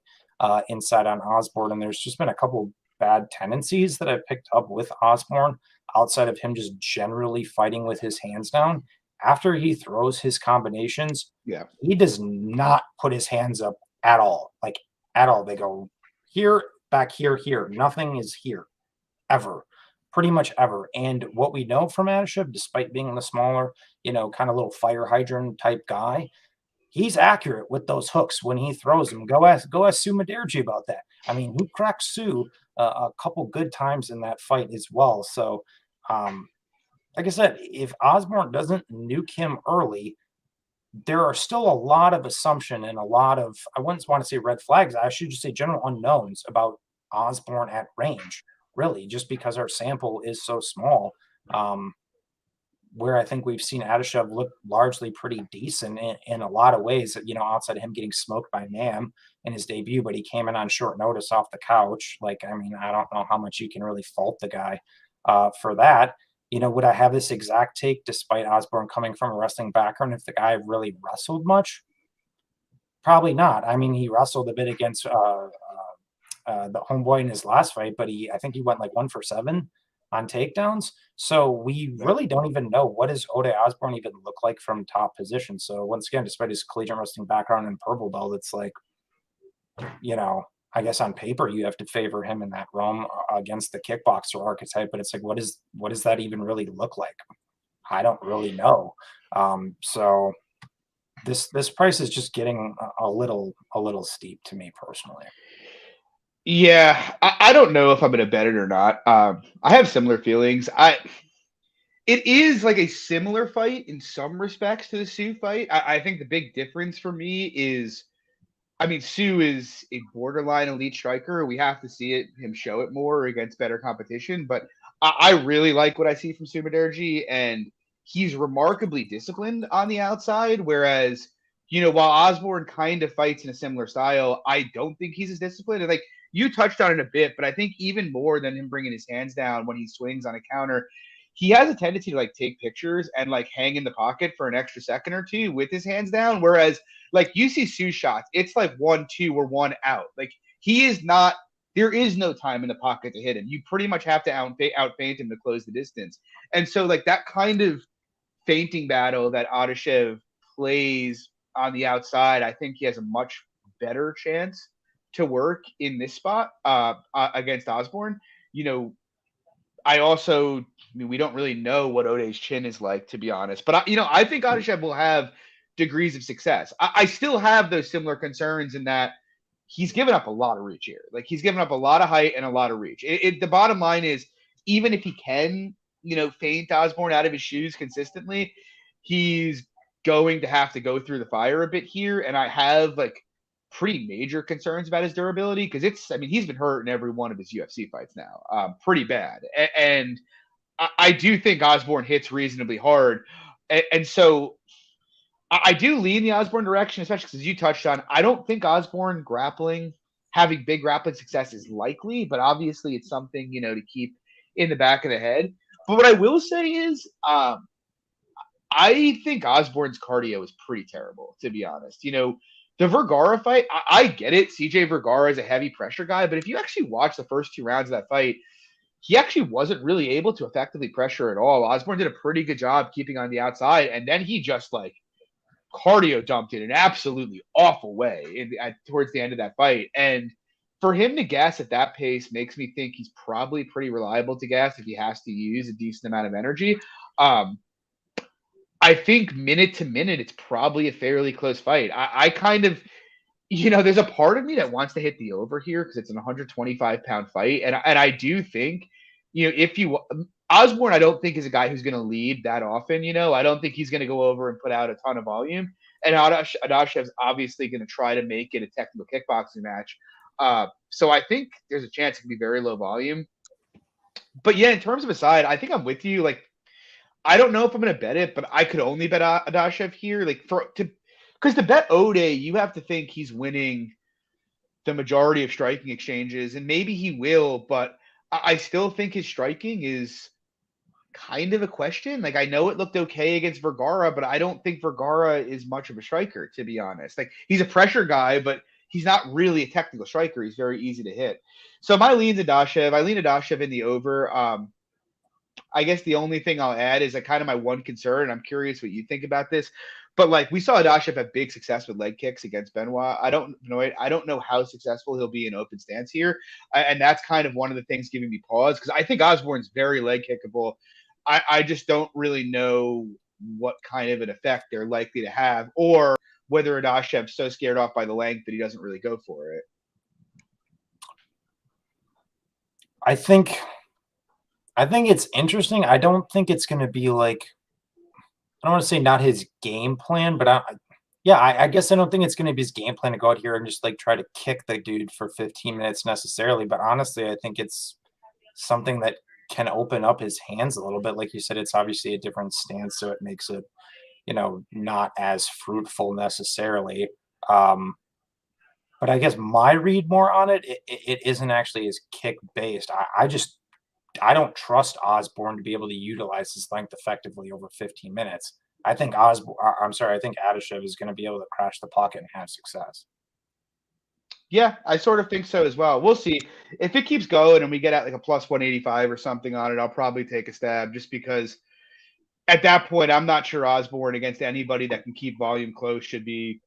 inside on Osborne. And there's just been a couple bad tendencies that I've picked up with Osborne outside of him just generally fighting with his hands down. After he throws his combinations, he does not put his hands up at all. Like, at all. They go here, back here, here. Nothing is here, ever. Pretty much ever. And what we know from Adashev, despite being the smaller, kind of little fire hydrant type guy, he's accurate with those hooks when he throws them. Go ask Sue Maderji about that. I mean, he cracked Sue a couple good times in that fight as well. So like I said, if Osborne doesn't nuke him early, there are still a lot of assumption and a lot of, I wouldn't want to say red flags, I should just say general unknowns about Osborne at range, really, just because our sample is so small. Where I think we've seen Adashev look largely pretty decent in a lot of ways, outside of him getting smoked by Nam in his debut, but he came in on short notice off the couch. Like, I mean, I don't know how much you can really fault the guy for that. Would I have this exact take despite Osborne coming from a wrestling background if the guy really wrestled much? Probably not. I mean, he wrestled a bit against the homeboy in his last fight, but I think he went like 1 for 7 on takedowns. So we really don't even know what does Ode Osborne even look like from top position. So once again, despite his collegiate wrestling background and purple belt, it's like, I guess on paper you have to favor him in that realm against the kickboxer archetype, but it's like, what does that even really look like? I don't really know. So this price is just getting a little steep to me personally. Yeah, I don't know if I'm going to bet it or not. I have similar feelings. It is like a similar fight in some respects to the Sue fight. I think the big difference for me is, I mean, Sue is a borderline elite striker. We have to see him show it more against better competition. But I really like what I see from Sumaderji, and he's remarkably disciplined on the outside. Whereas, while Osborne kind of fights in a similar style, I don't think he's as disciplined. And like you touched on it a bit, but I think even more than him bringing his hands down when he swings on a counter, he has a tendency to like take pictures and like hang in the pocket for an extra second or two with his hands down. Whereas like you see Sue shots, it's like 1-2 or 1 out. Like he is not. There is no time in the pocket to hit him. You pretty much have to outfeint him to close the distance. And so like that kind of feinting battle that Adashev plays on the outside, I think he has a much better chance to work in this spot against Osborne. I mean, we don't really know what Ode's chin is like, to be honest. But I think Adashev will have degrees of success. I still have those similar concerns in that he's given up a lot of reach here. Like he's given up a lot of height and a lot of reach. The bottom line is, even if he can, feint Osborne out of his shoes consistently, he's going to have to go through the fire a bit here. And I have like pretty major concerns about his durability because he's been hurt in every one of his UFC fights now, pretty bad. And I do think Osborne hits reasonably hard. And so I do lean the Osborne direction, especially because you touched on, I don't think Osborne having big grappling success is likely, but obviously it's something, to keep in the back of the head. But what I will say is, I think Osborne's cardio is pretty terrible, to be honest. The Vergara fight, I get it. CJ Vergara is a heavy pressure guy, but if you actually watch the first 2 rounds of that fight, he actually wasn't really able to effectively pressure at all. Osborne did a pretty good job keeping on the outside, and then he just like cardio dumped in an absolutely awful way towards the end of that fight. And for him to gas at that pace makes me think he's probably pretty reliable to gas if he has to use a decent amount of energy. I think minute to minute, it's probably a fairly close fight. I kind of, there's a part of me that wants to hit the over here because it's an 125-pound fight. And I do think, Osborne, I don't think is a guy who's going to lead that often. I don't think he's going to go over and put out a ton of volume. And Adashev's obviously going to try to make it a technical kickboxing match. So I think there's a chance it can be very low volume. But yeah, in terms of a side, I think I'm with you. Like, I don't know if I'm going to bet it, but I could only bet Adashev here. Like because to bet Ode, you have to think he's winning the majority of striking exchanges, and maybe he will, but I still think his striking is kind of a question. Like, I know it looked okay against Vergara, but I don't think Vergara is much of a striker, to be honest. Like, he's a pressure guy, but he's not really a technical striker. He's very easy to hit. So my lean's Adashev. I lean Adashev in the over. I guess the only thing I'll add is kind of my one concern, and I'm curious what you think about this. But like we saw Adashev have big success with leg kicks against Benoit. I don't know how successful he'll be in open stance here, and that's kind of one of the things giving me pause because I think Osborne's very leg kickable. I just don't really know what kind of an effect they're likely to have, or whether Adashev's so scared off by the length that he doesn't really go for it. I think I think it's interesting. I don't think it's going to be like, I don't want to say not his game plan, but I guess I don't think it's going to be his game plan to go out here and just like try to kick the dude for 15 minutes necessarily. But honestly, I think it's something that can open up his hands a little bit. Like you said, it's obviously a different stance, so it makes it, not as fruitful necessarily. But I guess my read more on it isn't actually as kick based. I don't trust Osborne to be able to utilize his length effectively over 15 minutes. I think I think Adashev is going to be able to crash the pocket and have success. Yeah, I sort of think so as well. We'll see. If it keeps going and we get at like a plus 185 or something on it, I'll probably take a stab just because at that point, I'm not sure Osborne against anybody that can keep volume close should be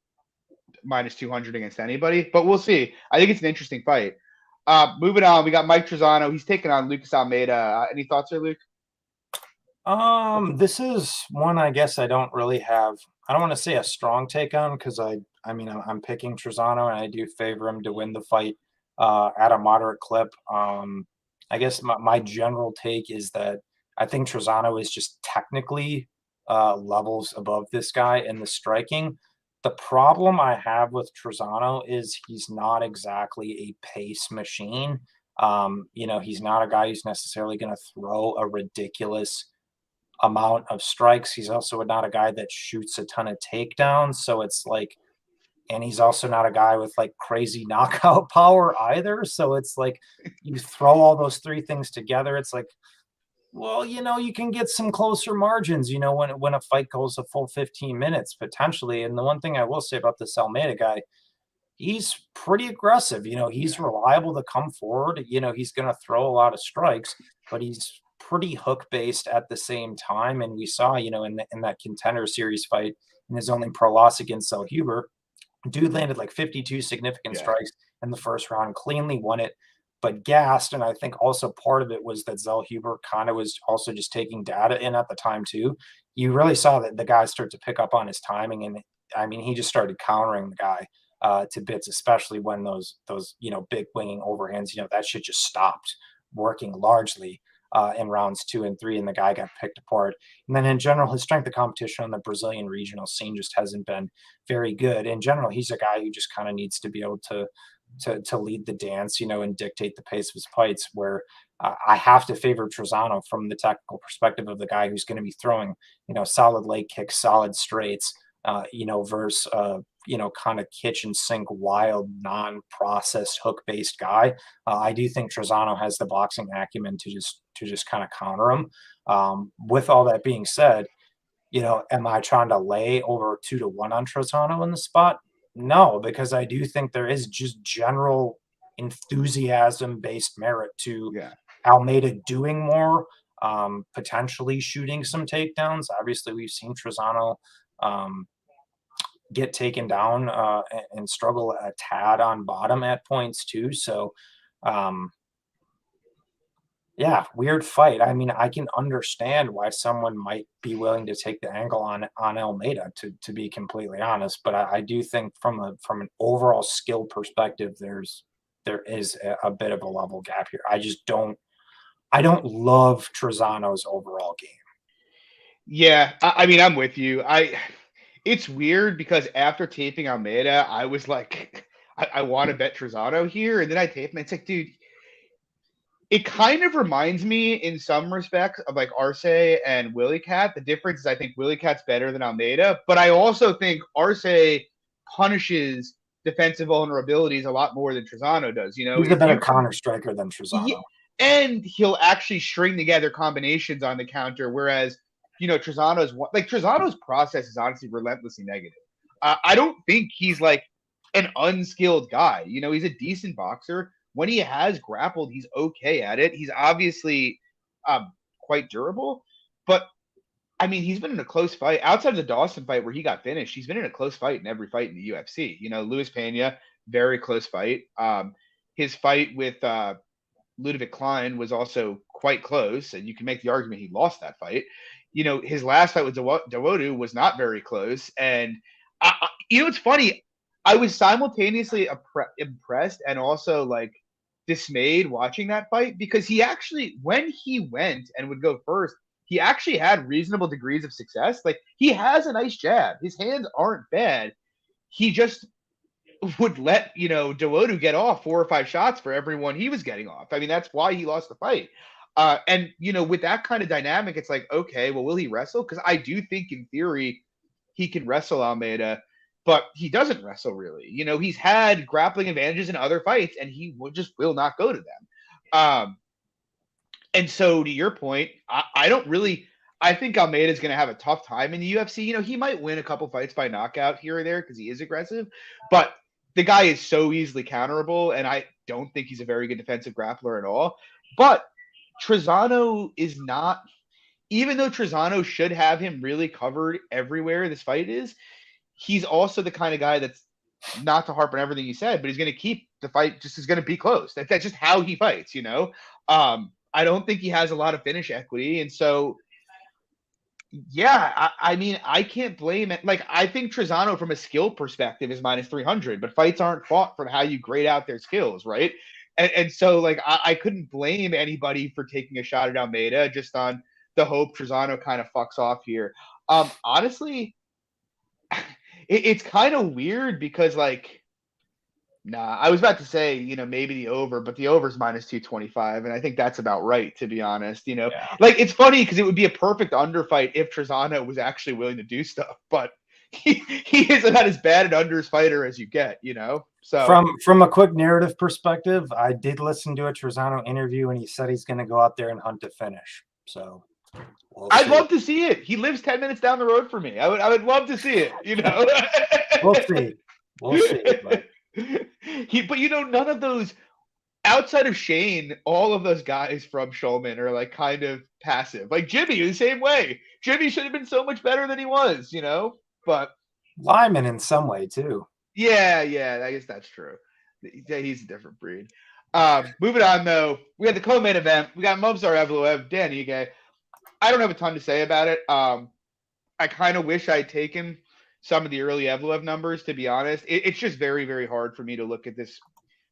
minus 200 against anybody, but we'll see. I think it's an interesting fight. Moving on, we got Mike Trisano. He's taking on Lucas Almeida. Any thoughts there, Luke? This is one I guess I don't really have. I don't want to say a strong take on because I'm picking Trisano and I do favor him to win the fight at a moderate clip. I guess my general take is that I think Trisano is just technically levels above this guy in the striking. The problem I have with Trisano is he's not exactly a pace machine. He's not a guy who's necessarily going to throw a ridiculous amount of strikes. He's also not a guy that shoots a ton of takedowns. So it's like, and he's also not a guy with like crazy knockout power either. So it's like you throw all those three things together. It's like, well, you can get some closer margins, when a fight goes a full 15 minutes potentially. And the one thing I will say about this Almeida guy, he's pretty aggressive. He's reliable to come forward. He's going to throw a lot of strikes, but he's pretty hook based at the same time. And we saw, in that contender series fight in his only pro loss against Zellhuber, dude landed like 52 significant strikes in the first round, cleanly won it, but gassed. And I think also part of it was that Zellhuber kind of was also just taking data in at the time too. You really saw that the guy start to pick up on his timing. And I mean, he just started countering the guy to bits, especially when those big winging overhands, that shit just stopped working largely in rounds 2 and 3, and the guy got picked apart. And then in general, his strength of competition on the Brazilian regional scene just hasn't been very good. In general, he's a guy who just kind of needs to be able to lead the dance, and dictate the pace of his fights, where I have to favor Trisano from the technical perspective of the guy who's going to be throwing, solid leg kicks, solid straights, versus kind of kitchen sink, wild, non-processed hook-based guy. I do think Trisano has the boxing acumen to just kind of counter him. With all that being said, am I trying to lay over 2-1 on Trisano in the spot? No, because I do think there is just general enthusiasm-based merit to Almeida doing more, potentially shooting some takedowns. Obviously, we've seen Trisano get taken down and struggle a tad on bottom at points too. So, weird fight. I mean, I can understand why someone might be willing to take the angle on Almeida, to be completely honest. But I do think from an overall skill perspective, there is a bit of a level gap here. I don't love Trisano's overall game. Yeah, I mean, I'm with you. It's weird because after taping Almeida, I was like, I want to bet Trisano here, and then I tape him. It's like, dude, it kind of reminds me in some respects of like Arce and Willie Cat. The difference is I think Willie Cat's better than Almeida, but I also think Arce punishes defensive vulnerabilities a lot more than Trisano does. He's a better counter striker than Trisano. And he'll actually string together combinations on the counter, whereas Trisano's process is honestly relentlessly negative. I don't think he's like an unskilled guy. He's a decent boxer. When he has grappled, he's okay at it. He's obviously quite durable, but I mean, he's been in a close fight outside of the Dawson fight where he got finished. He's been in a close fight in every fight in the UFC. Luis Pena, very close fight. His fight with Ludwig Klein was also quite close, and you can make the argument he lost that fight. His last fight with Dawodu was not very close. And, it's funny. I was simultaneously impressed and also like dismayed watching that fight because he actually, when he went and would go first, he actually had reasonable degrees of success. Like, he has a nice jab. His hands aren't bad. He just would let, Dawodu get off 4 or 5 shots for every one he was getting off. I mean, that's why he lost the fight. And, with that kind of dynamic, it's like, okay, well, will he wrestle? Because I do think in theory he can wrestle Almeida, but he doesn't wrestle really. He's had grappling advantages in other fights, and he will not go to them. And so to your point, I think Almeida is going to have a tough time in the UFC. He might win a couple fights by knockout here or there because he is aggressive, but the guy is so easily counterable, and I don't think he's a very good defensive grappler at all. But Trisano is not, even though Trisano should have him really covered everywhere this fight is, he's also the kind of guy that's, not to harp on everything he said, but he's going to keep the fight, just is going to be close. That's just how he fights, I don't think he has a lot of finish equity. And so, yeah, I mean, I can't blame it. Like, I think Trisano from a skill perspective is minus 300, but fights aren't fought from how you grade out their skills, right? And so, like, I couldn't blame anybody for taking a shot at Almeida just on the hope Trisano kind of fucks off here. Honestly, it's kind of weird because, like, I was about to say, maybe the over, but the over is minus 225, and I think that's about right, to be honest. Yeah. Like, it's funny because it would be a perfect underfight if Trisano was actually willing to do stuff, but he is about as bad an unders fighter as you get, So from a quick narrative perspective, I did listen to a Trisano interview, and he said he's going to go out there and hunt to finish. So I'd love to see it. He lives 10 minutes down the road from me. I would love to see it. We'll see. But. But none of those outside of Shane, all of those guys from Shulman are like kind of passive. Like Jimmy, the same way. Jimmy should have been so much better than he was, But Lyman in some way too. Yeah, I guess that's true. He's a different breed. Moving on though, we had the co-main event. We got Movsar Evloev, Dan Ige. I don't have a ton to say about it. I kind of wish I had taken some of the early Evloev numbers, to be honest. It's just very, very hard for me to look at this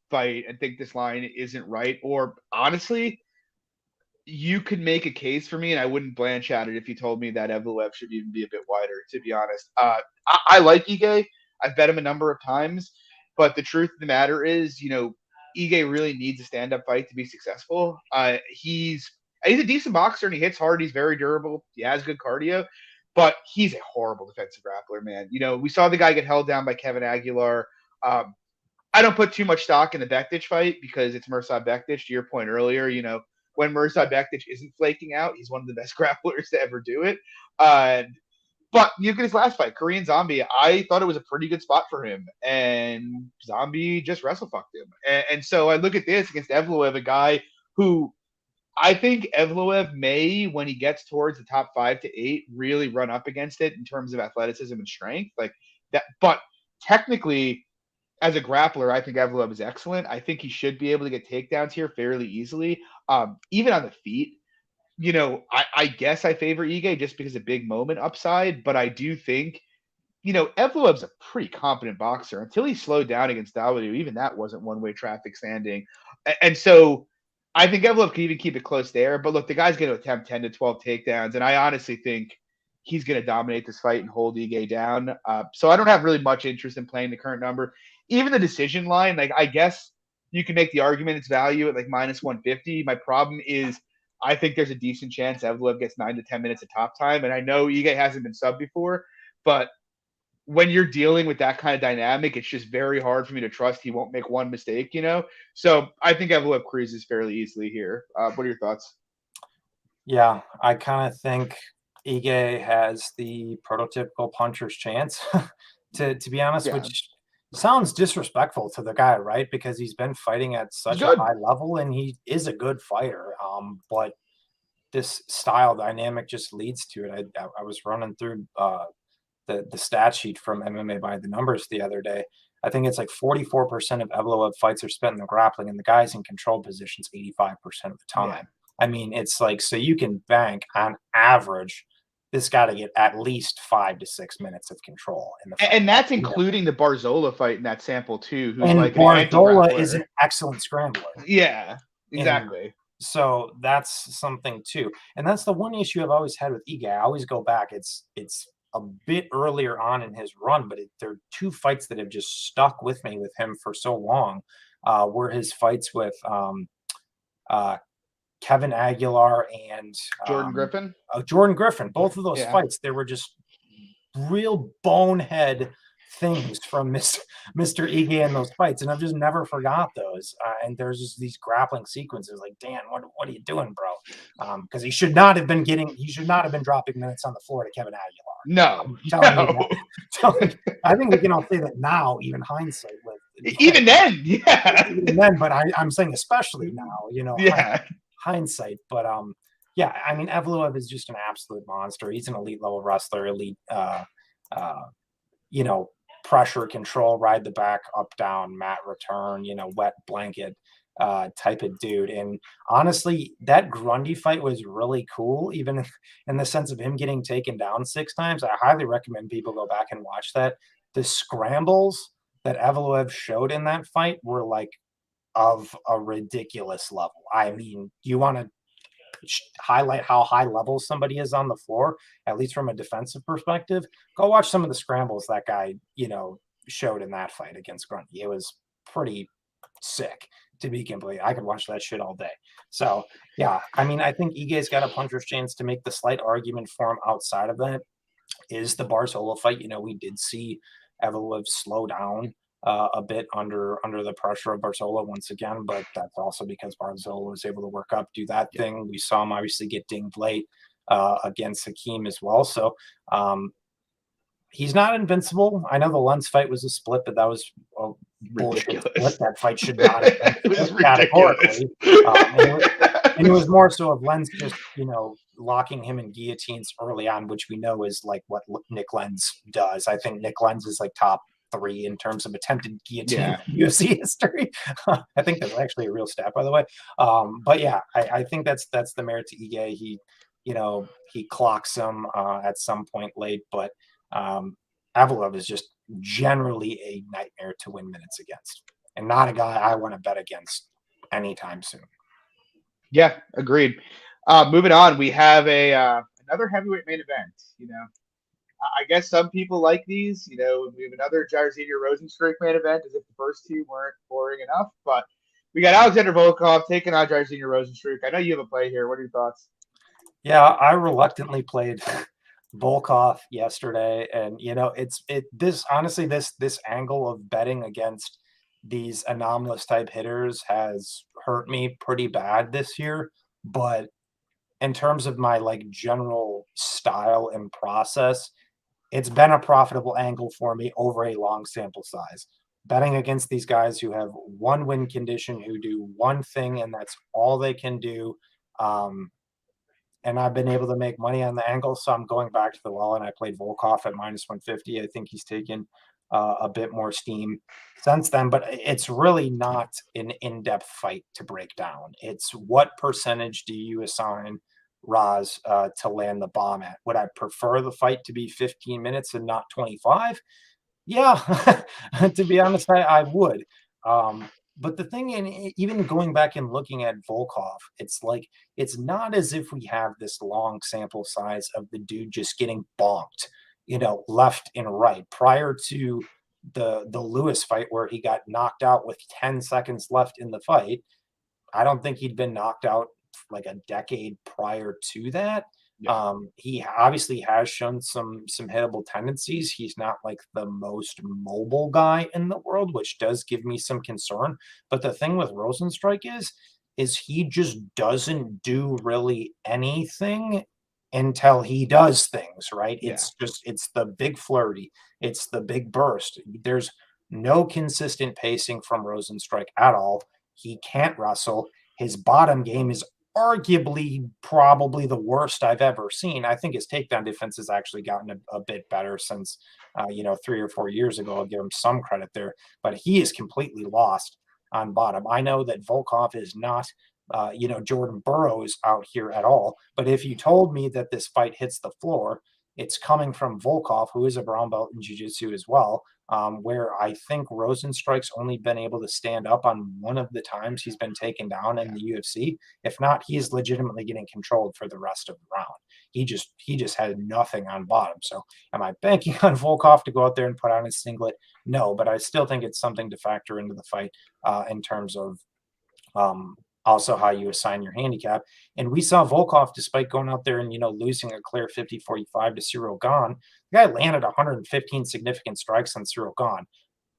fight and think this line isn't right. Or honestly, you could make a case for me, and I wouldn't blanch at it if you told me that Evloev should even be a bit wider, to be honest. I like Ige. I've bet him a number of times, but the truth of the matter is, Ige really needs a stand-up fight to be successful. He's a decent boxer, and he hits hard. He's very durable. He has good cardio. But he's a horrible defensive grappler, man. We saw the guy get held down by Kevin Aguilar. I don't put too much stock in the Bektic fight because it's Mirsad Bektic. To your point earlier, when Mirsad Bektic isn't flaking out, he's one of the best grapplers to ever do it. But you look at his last fight, Korean Zombie, I thought it was a pretty good spot for him. And Zombie just wrestle-fucked him. And so I look at this against Evloev, a guy who – I think Evloev may, when he gets towards the top 5 to 8, really run up against it in terms of athleticism and strength, like that. But technically, as a grappler, I think Evloev is excellent. I think he should be able to get takedowns here fairly easily, even on the feet. I guess I favor Ige just because of big moment upside, but I do think, Evloev's a pretty competent boxer until he slowed down against Dawodu. Even that wasn't one-way traffic standing, and so. I think Evloev can even keep it close there. But look, the guy's going to attempt 10 to 12 takedowns, and I honestly think he's going to dominate this fight and hold Ige down. So I don't have really much interest in playing the current number. Even the decision line, like I guess you can make the argument its value at like minus 150. My problem is I think there's a decent chance Evloev gets 9 to 10 minutes of top time. And I know Ige hasn't been subbed before, but when you're dealing with that kind of dynamic, it's just very hard for me to trust he won't make one mistake, So I think Evloev cruises fairly easily here. What are your thoughts? Yeah, I kind of think Ige has the prototypical puncher's chance, to be honest, which sounds disrespectful to the guy, right? Because he's been fighting at such a high level, and he is a good fighter. But this style dynamic just leads to it. I was running through the stat sheet from MMA by the numbers the other day. I think it's like 44% of Evloev fights are spent in the grappling, and the guy's in control positions 85% of the time. Yeah. I mean, it's like, so you can bank on average this got to get at least 5 to 6 minutes of control in the fight. And that's including the Barzola fight in that sample too, who's and like Barzola is an excellent scrambler. Yeah, exactly. And so that's something too. And that's the one issue I've always had with Ige. I always go back. It's a bit earlier on in his run, but there are 2 fights that have just stuck with me with him for so long. Were his fights with Kevin Aguilar and Jordan Griffin. Jordan Griffin. Both of those fights, they were just real bonehead things from Mr. Ige in those fights, and I've just never forgot those. And there's just these grappling sequences. Like, Dan, what are you doing, bro? Because he should not have been dropping minutes on the floor to Kevin Aguilar. No, I think we can all say that now, even hindsight. Even then, yeah. Even then, but I'm saying especially now, hindsight. But yeah, I mean, Evloev is just an absolute monster. He's an elite level wrestler, elite, pressure control, ride the back, up, down, mat return, wet blanket type of dude. And honestly, that Grundy fight was really cool, even in the sense of him getting taken down 6 times. I highly recommend people go back and watch that. The scrambles that Evloev showed in that fight were like of a ridiculous level. I mean, you want to highlight how high level somebody is on the floor, at least from a defensive perspective, go watch some of the scrambles that guy, showed in that fight against Grundy. It was pretty sick, to be complete. I could watch that shit all day. So yeah, I mean, I think Ige's got a puncher's chance. To make the slight argument for him outside of that is the Barzola fight. We did see Evloev slow down a bit under the pressure of Barzola once again, but that's also because Barzola was able to work up, do that thing. We saw him obviously get dinged late against Hakeem as well. So he's not invincible. I know the Lens fight was a split, but that was a bullshit split. That fight should not have been split categorically. And it was more so of Lens just, locking him in guillotines early on, which we know is like what Nick Lens does. I think Nick Lens is like top 3 in terms of attempted guillotine UFC history. I think that's actually a real stat, by the way. But yeah, I think that's the merit to Ige. He clocks him at some point late, but Evloev is just generally a nightmare to win minutes against, and not a guy I want to bet against anytime soon. Yeah, agreed. Moving on, we have another heavyweight main event. I guess some people like these. We have another Jairzinho Rozenstruik main event, as if the first 2 weren't boring enough. But we got Alexander Volkov taking on Jairzinho Rozenstruik. I know you have a play here. What are your thoughts? Yeah, I reluctantly played Volkov yesterday, and this angle of betting against these anomalous type hitters has hurt me pretty bad this year. But in terms of my general style and process, it's been a profitable angle for me over a long sample size. Betting against these guys who have one win condition, who do one thing, and that's all they can do. And I've been able to make money on the angle, so I'm going back to the well, and I played Volkov at -150. I think he's taken a bit more steam since then, but it's really not an in-depth fight to break down. It's what percentage do you assign Roz to land the bomb at? Would I prefer the fight to be 15 minutes and not 25? Yeah, to be honest, I would. But the thing, even going back and looking at Volkov, it's not as if we have this long sample size of the dude just getting bonked, left and right. Prior to the Lewis fight, where he got knocked out with 10 seconds left in the fight, I don't think he'd been knocked out like a decade prior to that. Yeah. He obviously has shown some hittable tendencies. He's not like the most mobile guy in the world, which does give me some concern. But the thing with Rozenstruik is he just doesn't do really anything until he does things, right? Yeah. It's the big flurry. It's the big burst. There's no consistent pacing from Rozenstruik at all. He can't wrestle. His bottom game is arguably probably the worst I've ever seen. I think his takedown defense has actually gotten a bit better since, 3 or 4 years ago. I'll give him some credit there, but he is completely lost on bottom. I know that Volkov is not Jordan Burroughs out here at all. But if you told me that this fight hits the floor, it's coming from Volkov, who is a brown belt in jiu-jitsu as well, where I think Rozenstruik's only been able to stand up on one of the times he's been taken down in the UFC. If not, he's legitimately getting controlled for the rest of the round. He just had nothing on bottom. So am I banking on Volkov to go out there and put on his singlet? No, but I still think it's something to factor into the fight in terms of also how you assign your handicap. And we saw Volkov, despite going out there and, losing a clear 50-45 to Cyril Gahn, the guy landed 115 significant strikes on Cyril Gahn.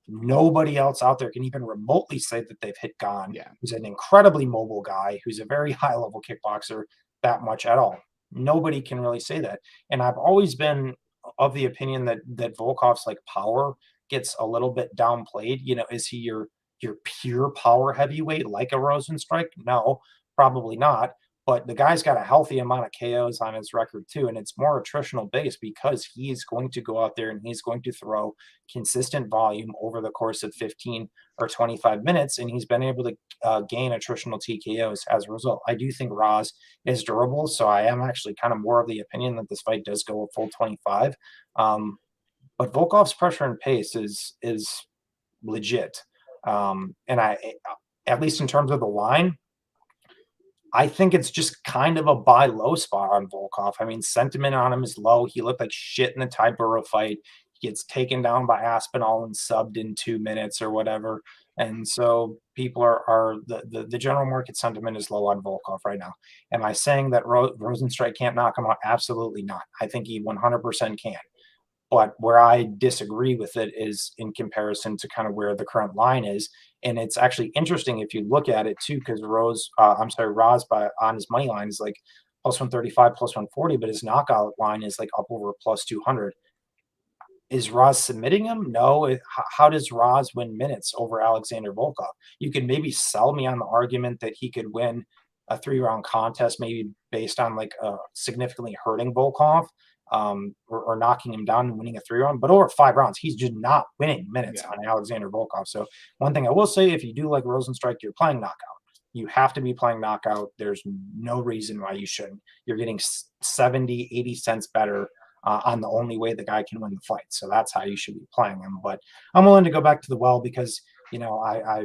Nobody else out there can even remotely say that they've hit Gahn, who's an incredibly mobile guy, who's a very high-level kickboxer, that much at all. Nobody can really say that. And I've always been of the opinion that Volkov's power gets a little bit downplayed. Is he your pure power heavyweight like a Rozenstruik? No, probably not. But the guy's got a healthy amount of KOs on his record too, and it's more attritional based because he's going to go out there and he's going to throw consistent volume over the course of 15 or 25 minutes, and he's been able to gain attritional TKOs as a result. I do think Roz is durable, so I am actually kind of more of the opinion that this fight does go a full 25. But Volkov's pressure and pace is legit. And at least in terms of the line, I think it's just kind of a buy low spot on Volkov. I mean, sentiment on him is low. He looked like shit in the Ty Burrow fight. He gets taken down by Aspinall and subbed in 2 minutes or whatever. And so people the general market sentiment is low on Volkov right now. Am I saying that Rozenstruik can't knock him out? Absolutely not. I think he 100% can. But where I disagree with it is in comparison to kind of where the current line is. And it's actually interesting if you look at it too, because Roz on his money line is plus 135, plus 140, but his knockout line is up over plus 200. Is Roz submitting him? No. How does Roz win minutes over Alexander Volkov? You could maybe sell me on the argument that he could win a 3-round contest, maybe based on significantly hurting Volkov. Or knocking him down and winning a 3-round, but over 5 rounds, he's just not winning minutes on Alexander Volkov. So one thing I will say, if you do like Rozenstruik, you're playing knockout. You have to be playing knockout. There's no reason why you shouldn't. You're getting 70, 80 cents better on the only way the guy can win the fight. So that's how you should be playing him. But I'm willing to go back to the well because, I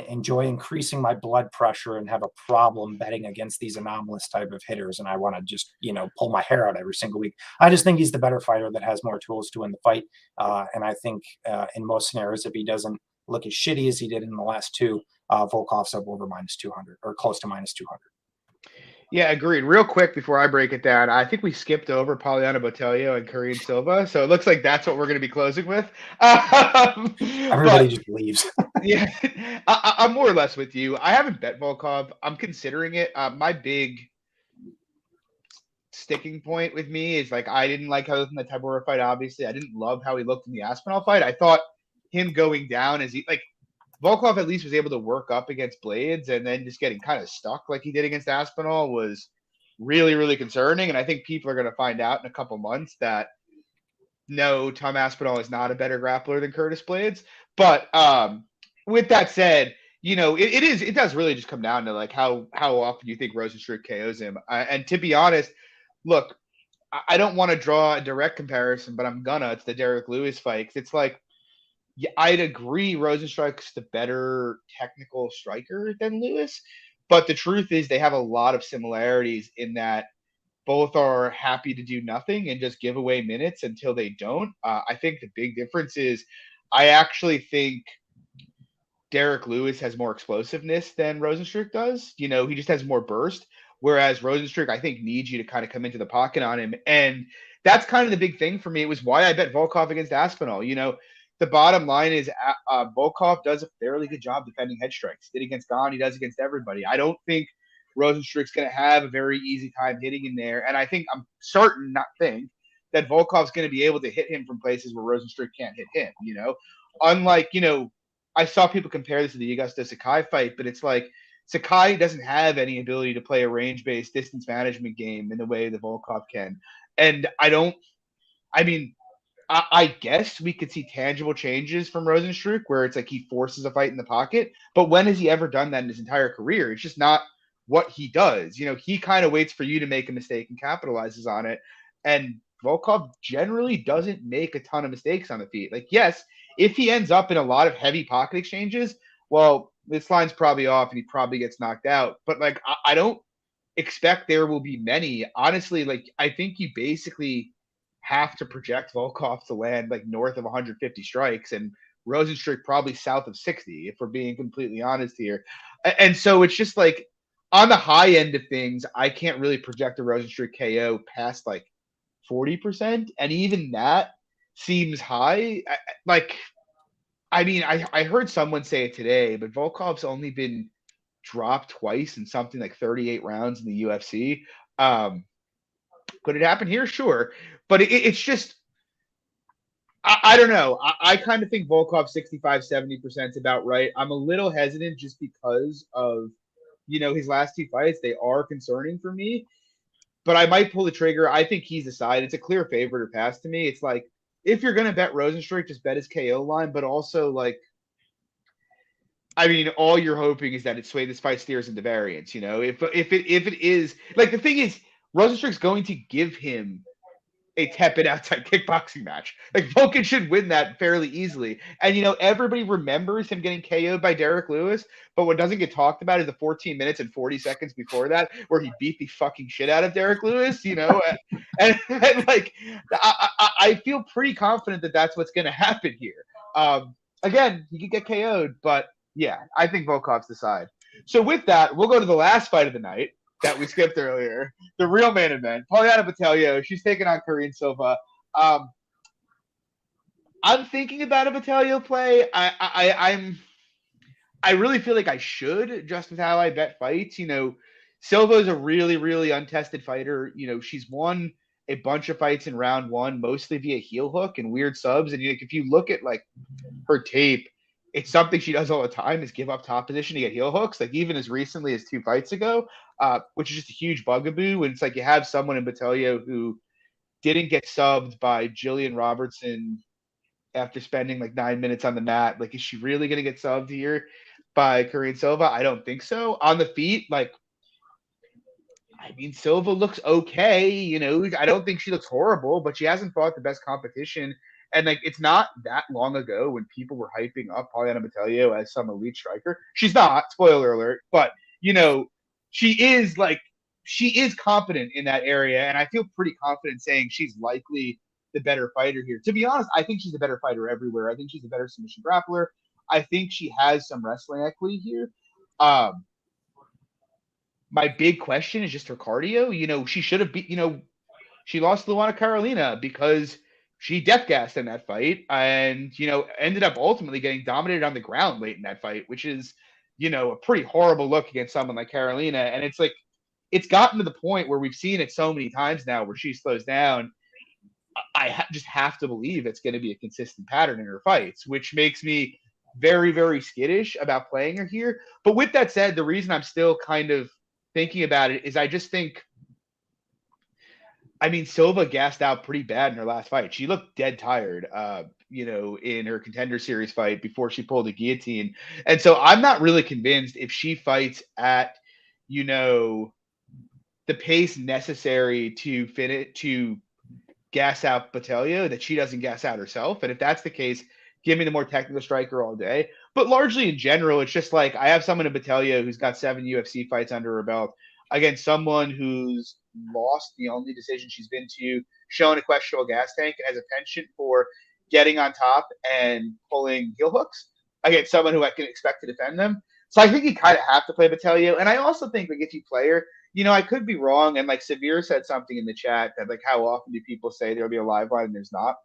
enjoy increasing my blood pressure and have a problem betting against these anomalous type of hitters. And I want to just, pull my hair out every single week. I just think he's the better fighter that has more tools to win the fight. And I think in most scenarios, if he doesn't look as shitty as he did in the last 2, Volkov's up over minus 200 or close to minus 200. Yeah, agreed. Real quick before I break it down, I think we skipped over Poliana Botelho and Korean Silva, so it looks like that's what we're going to be closing with. Everybody just leaves. Yeah, I'm more or less with you. I haven't bet Volkov. I'm considering it. My big sticking point with me is I didn't like how he looked in the Tybura fight. Obviously, I didn't love how he looked in the Aspinall fight. I thought him going down Volkov at least was able to work up against Blades, and then just getting kind of stuck like he did against Aspinall was really, really concerning. And I think people are going to find out in a couple months that no, Tom Aspinall is not a better grappler than Curtis Blades. But with that said, it does really just come down to how often you think Rozenstruik KOs him. And to be honest, look, I don't want to draw a direct comparison, but I'm gonna. It's the Derek Lewis fight. It's yeah, I'd agree Rozenstruik's the better technical striker than Lewis, but the truth is they have a lot of similarities in that both are happy to do nothing and just give away minutes until they don't. I think the big difference is I actually think Derek Lewis has more explosiveness than Rozenstruik does. He just has more burst, whereas Rozenstruik, I think, needs you to kind of come into the pocket on him. And that's kind of the big thing for me. It was why I bet Volkov against Aspinall. The bottom line is Volkov does a fairly good job defending head strikes. He did against Gahn. He does against everybody. I don't think Rozenstruik's going to have a very easy time hitting in there. And I'm certain, not think, that Volkov's going to be able to hit him from places where Rozenstruik can't hit him, Unlike, I saw people compare this to the Augusto Sakai fight, but it's Sakai doesn't have any ability to play a range-based distance management game in the way that Volkov can. And I guess we could see tangible changes from Rozenstruik where it's he forces a fight in the pocket. But when has he ever done that in his entire career? It's just not what he does. He kind of waits for you to make a mistake and capitalizes on it. And Volkov generally doesn't make a ton of mistakes on the feet. Like, yes, if he ends up in a lot of heavy pocket exchanges, well, this line's probably off and he probably gets knocked out. But like, I don't expect there will be many. Honestly, like, I think you basically have to project Volkov to land like north of 150 strikes and Rozenstruik probably south of 60, if we're being completely honest here. And so it's just like on the high end of things, I can't really project a Rozenstruik KO past like 40%. And even that seems high. I heard someone say it today, but Volkov's only been dropped twice in something like 38 rounds in the UFC. Could it happen here? Sure. But it's just, I don't know. I kind of think Volkov 65-70% is about right. I'm a little hesitant just because of, his last two fights. They are concerning for me. But I might pull the trigger. I think he's the side. It's a clear favorite or pass to me. It's like, if you're going to bet Rozenstruik, just bet his KO line. But also, like, all you're hoping is that it this fight steers into variance. If it is, like, the thing is, Rozenstruik's going to give him a tepid outside kickboxing match. Like, Volkan should win that fairly easily. And, everybody remembers him getting KO'd by Derek Lewis, but what doesn't get talked about is the 14 minutes and 40 seconds before that, where he beat the fucking shit out of Derek Lewis, and like, I feel pretty confident that that's what's going to happen here. Again, he could get KO'd, but yeah, I think Volkov's the side. So with that, we'll go to the last fight of the night that we skipped earlier, the real main event. Poliana Botelho, she's taking on Karine Silva. I'm thinking about a Botelho play. I really feel like I should, just with how I bet fights. Silva is a really, really untested fighter. She's won a bunch of fights in round one, mostly via heel hook and weird subs. And if you look at like her tape, it's something she does all the time is give up top position to get heel hooks, like even as recently as 2 fights ago, which is just a huge bugaboo. When it's like you have someone in Botelho who didn't get subbed by Jillian Robertson after spending like 9 minutes on the mat. Like, is she really going to get subbed here by Karine Silva? I don't think so. On the feet, like, Silva looks okay. I don't think she looks horrible, but she hasn't fought the best competition. And like, it's not that long ago when people were hyping up Poliana Botelho as some elite striker. She's not, spoiler alert, but she is competent in that area. And I feel pretty confident saying she's likely the better fighter here. To be honest, I think she's a better fighter everywhere. I think she's a better submission grappler. I think she has some wrestling equity here. My big question is just her cardio. She should have beat, she lost Luana Carolina because she death gassed in that fight and, ended up ultimately getting dominated on the ground late in that fight, which is, a pretty horrible look against someone like Carolina. And it's like, it's gotten to the point where we've seen it so many times now where she slows down. I just have to believe it's going to be a consistent pattern in her fights, which makes me very, very skittish about playing her here. But with that said, the reason I'm still kind of thinking about it is I just think, Silva gassed out pretty bad in her last fight. She looked dead tired, in her Contender Series fight before she pulled the guillotine. And so I'm not really convinced if she fights at, the pace necessary to gas out Botelho, that she doesn't gas out herself. And if that's the case, give me the more technical striker all day. But largely in general, it's just like I have someone in Botelho who's got 7 UFC fights under her belt against someone who's lost the only decision she's been to, showing a questionable gas tank, and has a penchant for getting on top and pulling heel hooks against someone who I can expect to defend them. So I think you kind of have to play Botelho. And I also think like if you play her, I could be wrong. And like Severe said something in the chat that like, how often do people say there'll be a live line and there's not?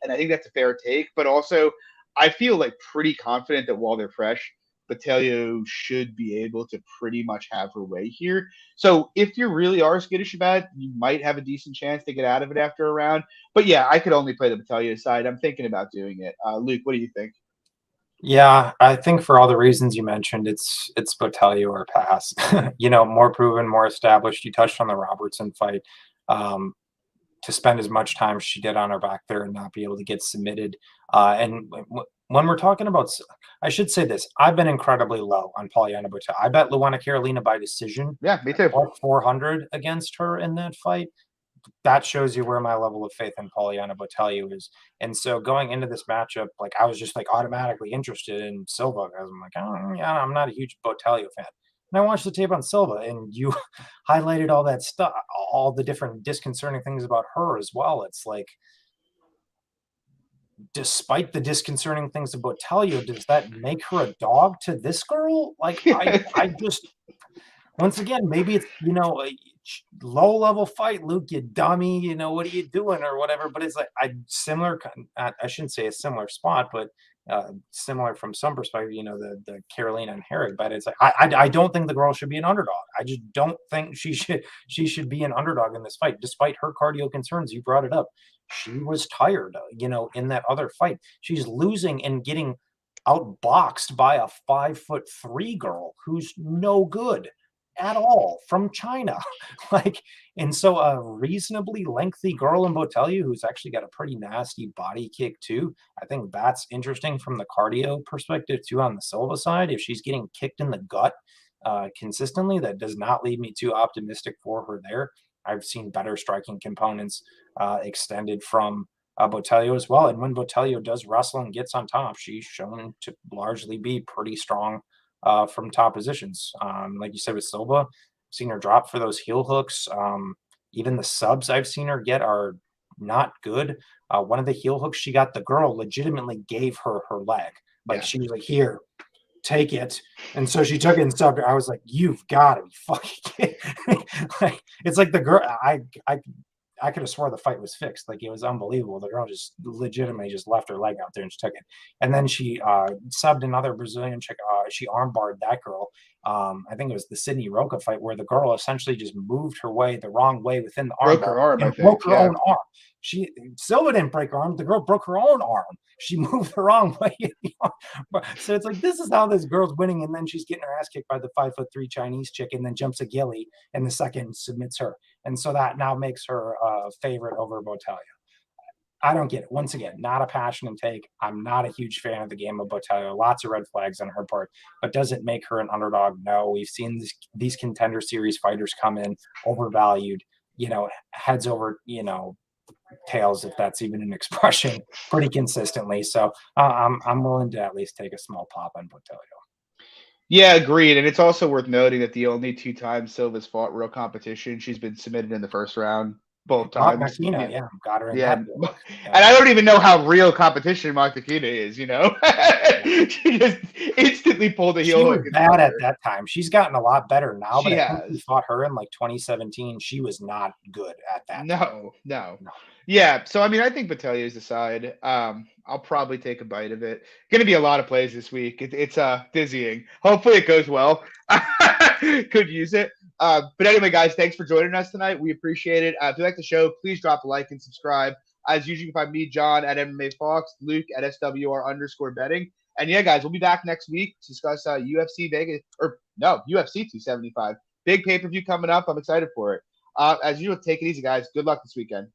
And I think that's a fair take. But also, I feel like pretty confident that while they're fresh, Botelho should be able to pretty much have her way here. So if you really are skittish about it, you might have a decent chance to get out of it after a round. But yeah, I could only play the Botelho side. I'm thinking about doing it. Luke, what do you think? Yeah, I think for all the reasons you mentioned, it's Botelho or pass. More proven, more established. You touched on the Robertson fight. To spend as much time as she did on her back there and not be able to get submitted. And when we're talking about, I should say this, I've been incredibly low on Polyana Botelho. I bet Luana Carolina by decision. Yeah, me too. 400 against her in that fight. That shows you where my level of faith in Polyana Botelho is. And so going into this matchup, like I was just like automatically interested in Silva because I'm like, oh, yeah, I'm not a huge Botelho fan. And I watched the tape on Silva, and you highlighted all that stuff, all the different disconcerting things about her as well. It's like, despite the disconcerting things about Botelho, does that make her a dog to this girl? Like, I just, once again, maybe it's, a low level fight, Luke, you dummy, what are you doing or whatever. But it's like, I shouldn't say a similar spot, but similar from some perspective, the Carolina and Herrig. But it's like, I don't think the girl should be an underdog. I just don't think she should be an underdog in this fight, despite her cardio concerns. You brought it up. She was tired, in that other fight. She's losing and getting outboxed by a 5'3" girl who's no good at all from China. And so a reasonably lengthy girl in Botelho who's actually got a pretty nasty body kick too. I think that's interesting from the cardio perspective too on the Silva side. If she's getting kicked in the gut consistently, that does not leave me too optimistic for her there. I've seen better striking components extended from Botelho as well. And when Botelho does wrestle and gets on top, she's shown to largely be pretty strong from top positions. Like you said with Silva, I've seen her drop for those heel hooks. Even the subs I've seen her get are not good. One of the heel hooks she got, the girl legitimately gave her leg. She was like, here, take it. And so she took it and subbed her. I was like, you've got to be fucking kidding me. It's like the girl, I could have swore the fight was fixed. Like, it was unbelievable. The girl just legitimately just left her leg out there and she took it. And then she subbed another Brazilian chick. She armbarred that girl. I think it was the Sydney Roca fight where the girl essentially just moved her way the wrong way within the arm. Broke her arm, I think. Broke her own arm. Silva didn't break her arm. The girl broke her own arm. She moved the wrong way. So it's like, this is how this girl's winning. And then she's getting her ass kicked by the 5'3" Chinese chick and then jumps a ghillie and the second submits her. And so that now makes her a favorite over Botelho. I don't get it. Once again, not a passionate take. I'm not a huge fan of the game of Botelho. Lots of red flags on her part. But does it make her an underdog? No. We've seen these contender series fighters come in overvalued, heads over, tails, if that's even an expression, pretty consistently. So I'm willing to at least take a small pop on Botelho. Yeah, agreed. And it's also worth noting that the only 2 times Silva's fought real competition, she's been submitted in the first round both times. Makina, got her in that. And I don't even know how real competition Makina is, She just instantly pulled a heel hook. She was bad at that time. She's gotten a lot better now, but I think we fought her in like 2017. She was not good at that. No. Yeah, so I think Botelho is the side. I'll probably take a bite of it. Going to be a lot of plays this week. It's dizzying. Hopefully it goes well. Could use it. But anyway, guys, thanks for joining us tonight. We appreciate it. If you like the show, please drop a like and subscribe. As usual, you can find me, John, at MMA Fox, Luke at SWR_betting. And yeah, guys, we'll be back next week to discuss UFC Vegas, UFC 275. Big pay-per-view coming up. I'm excited for it. As usual, take it easy, guys. Good luck this weekend.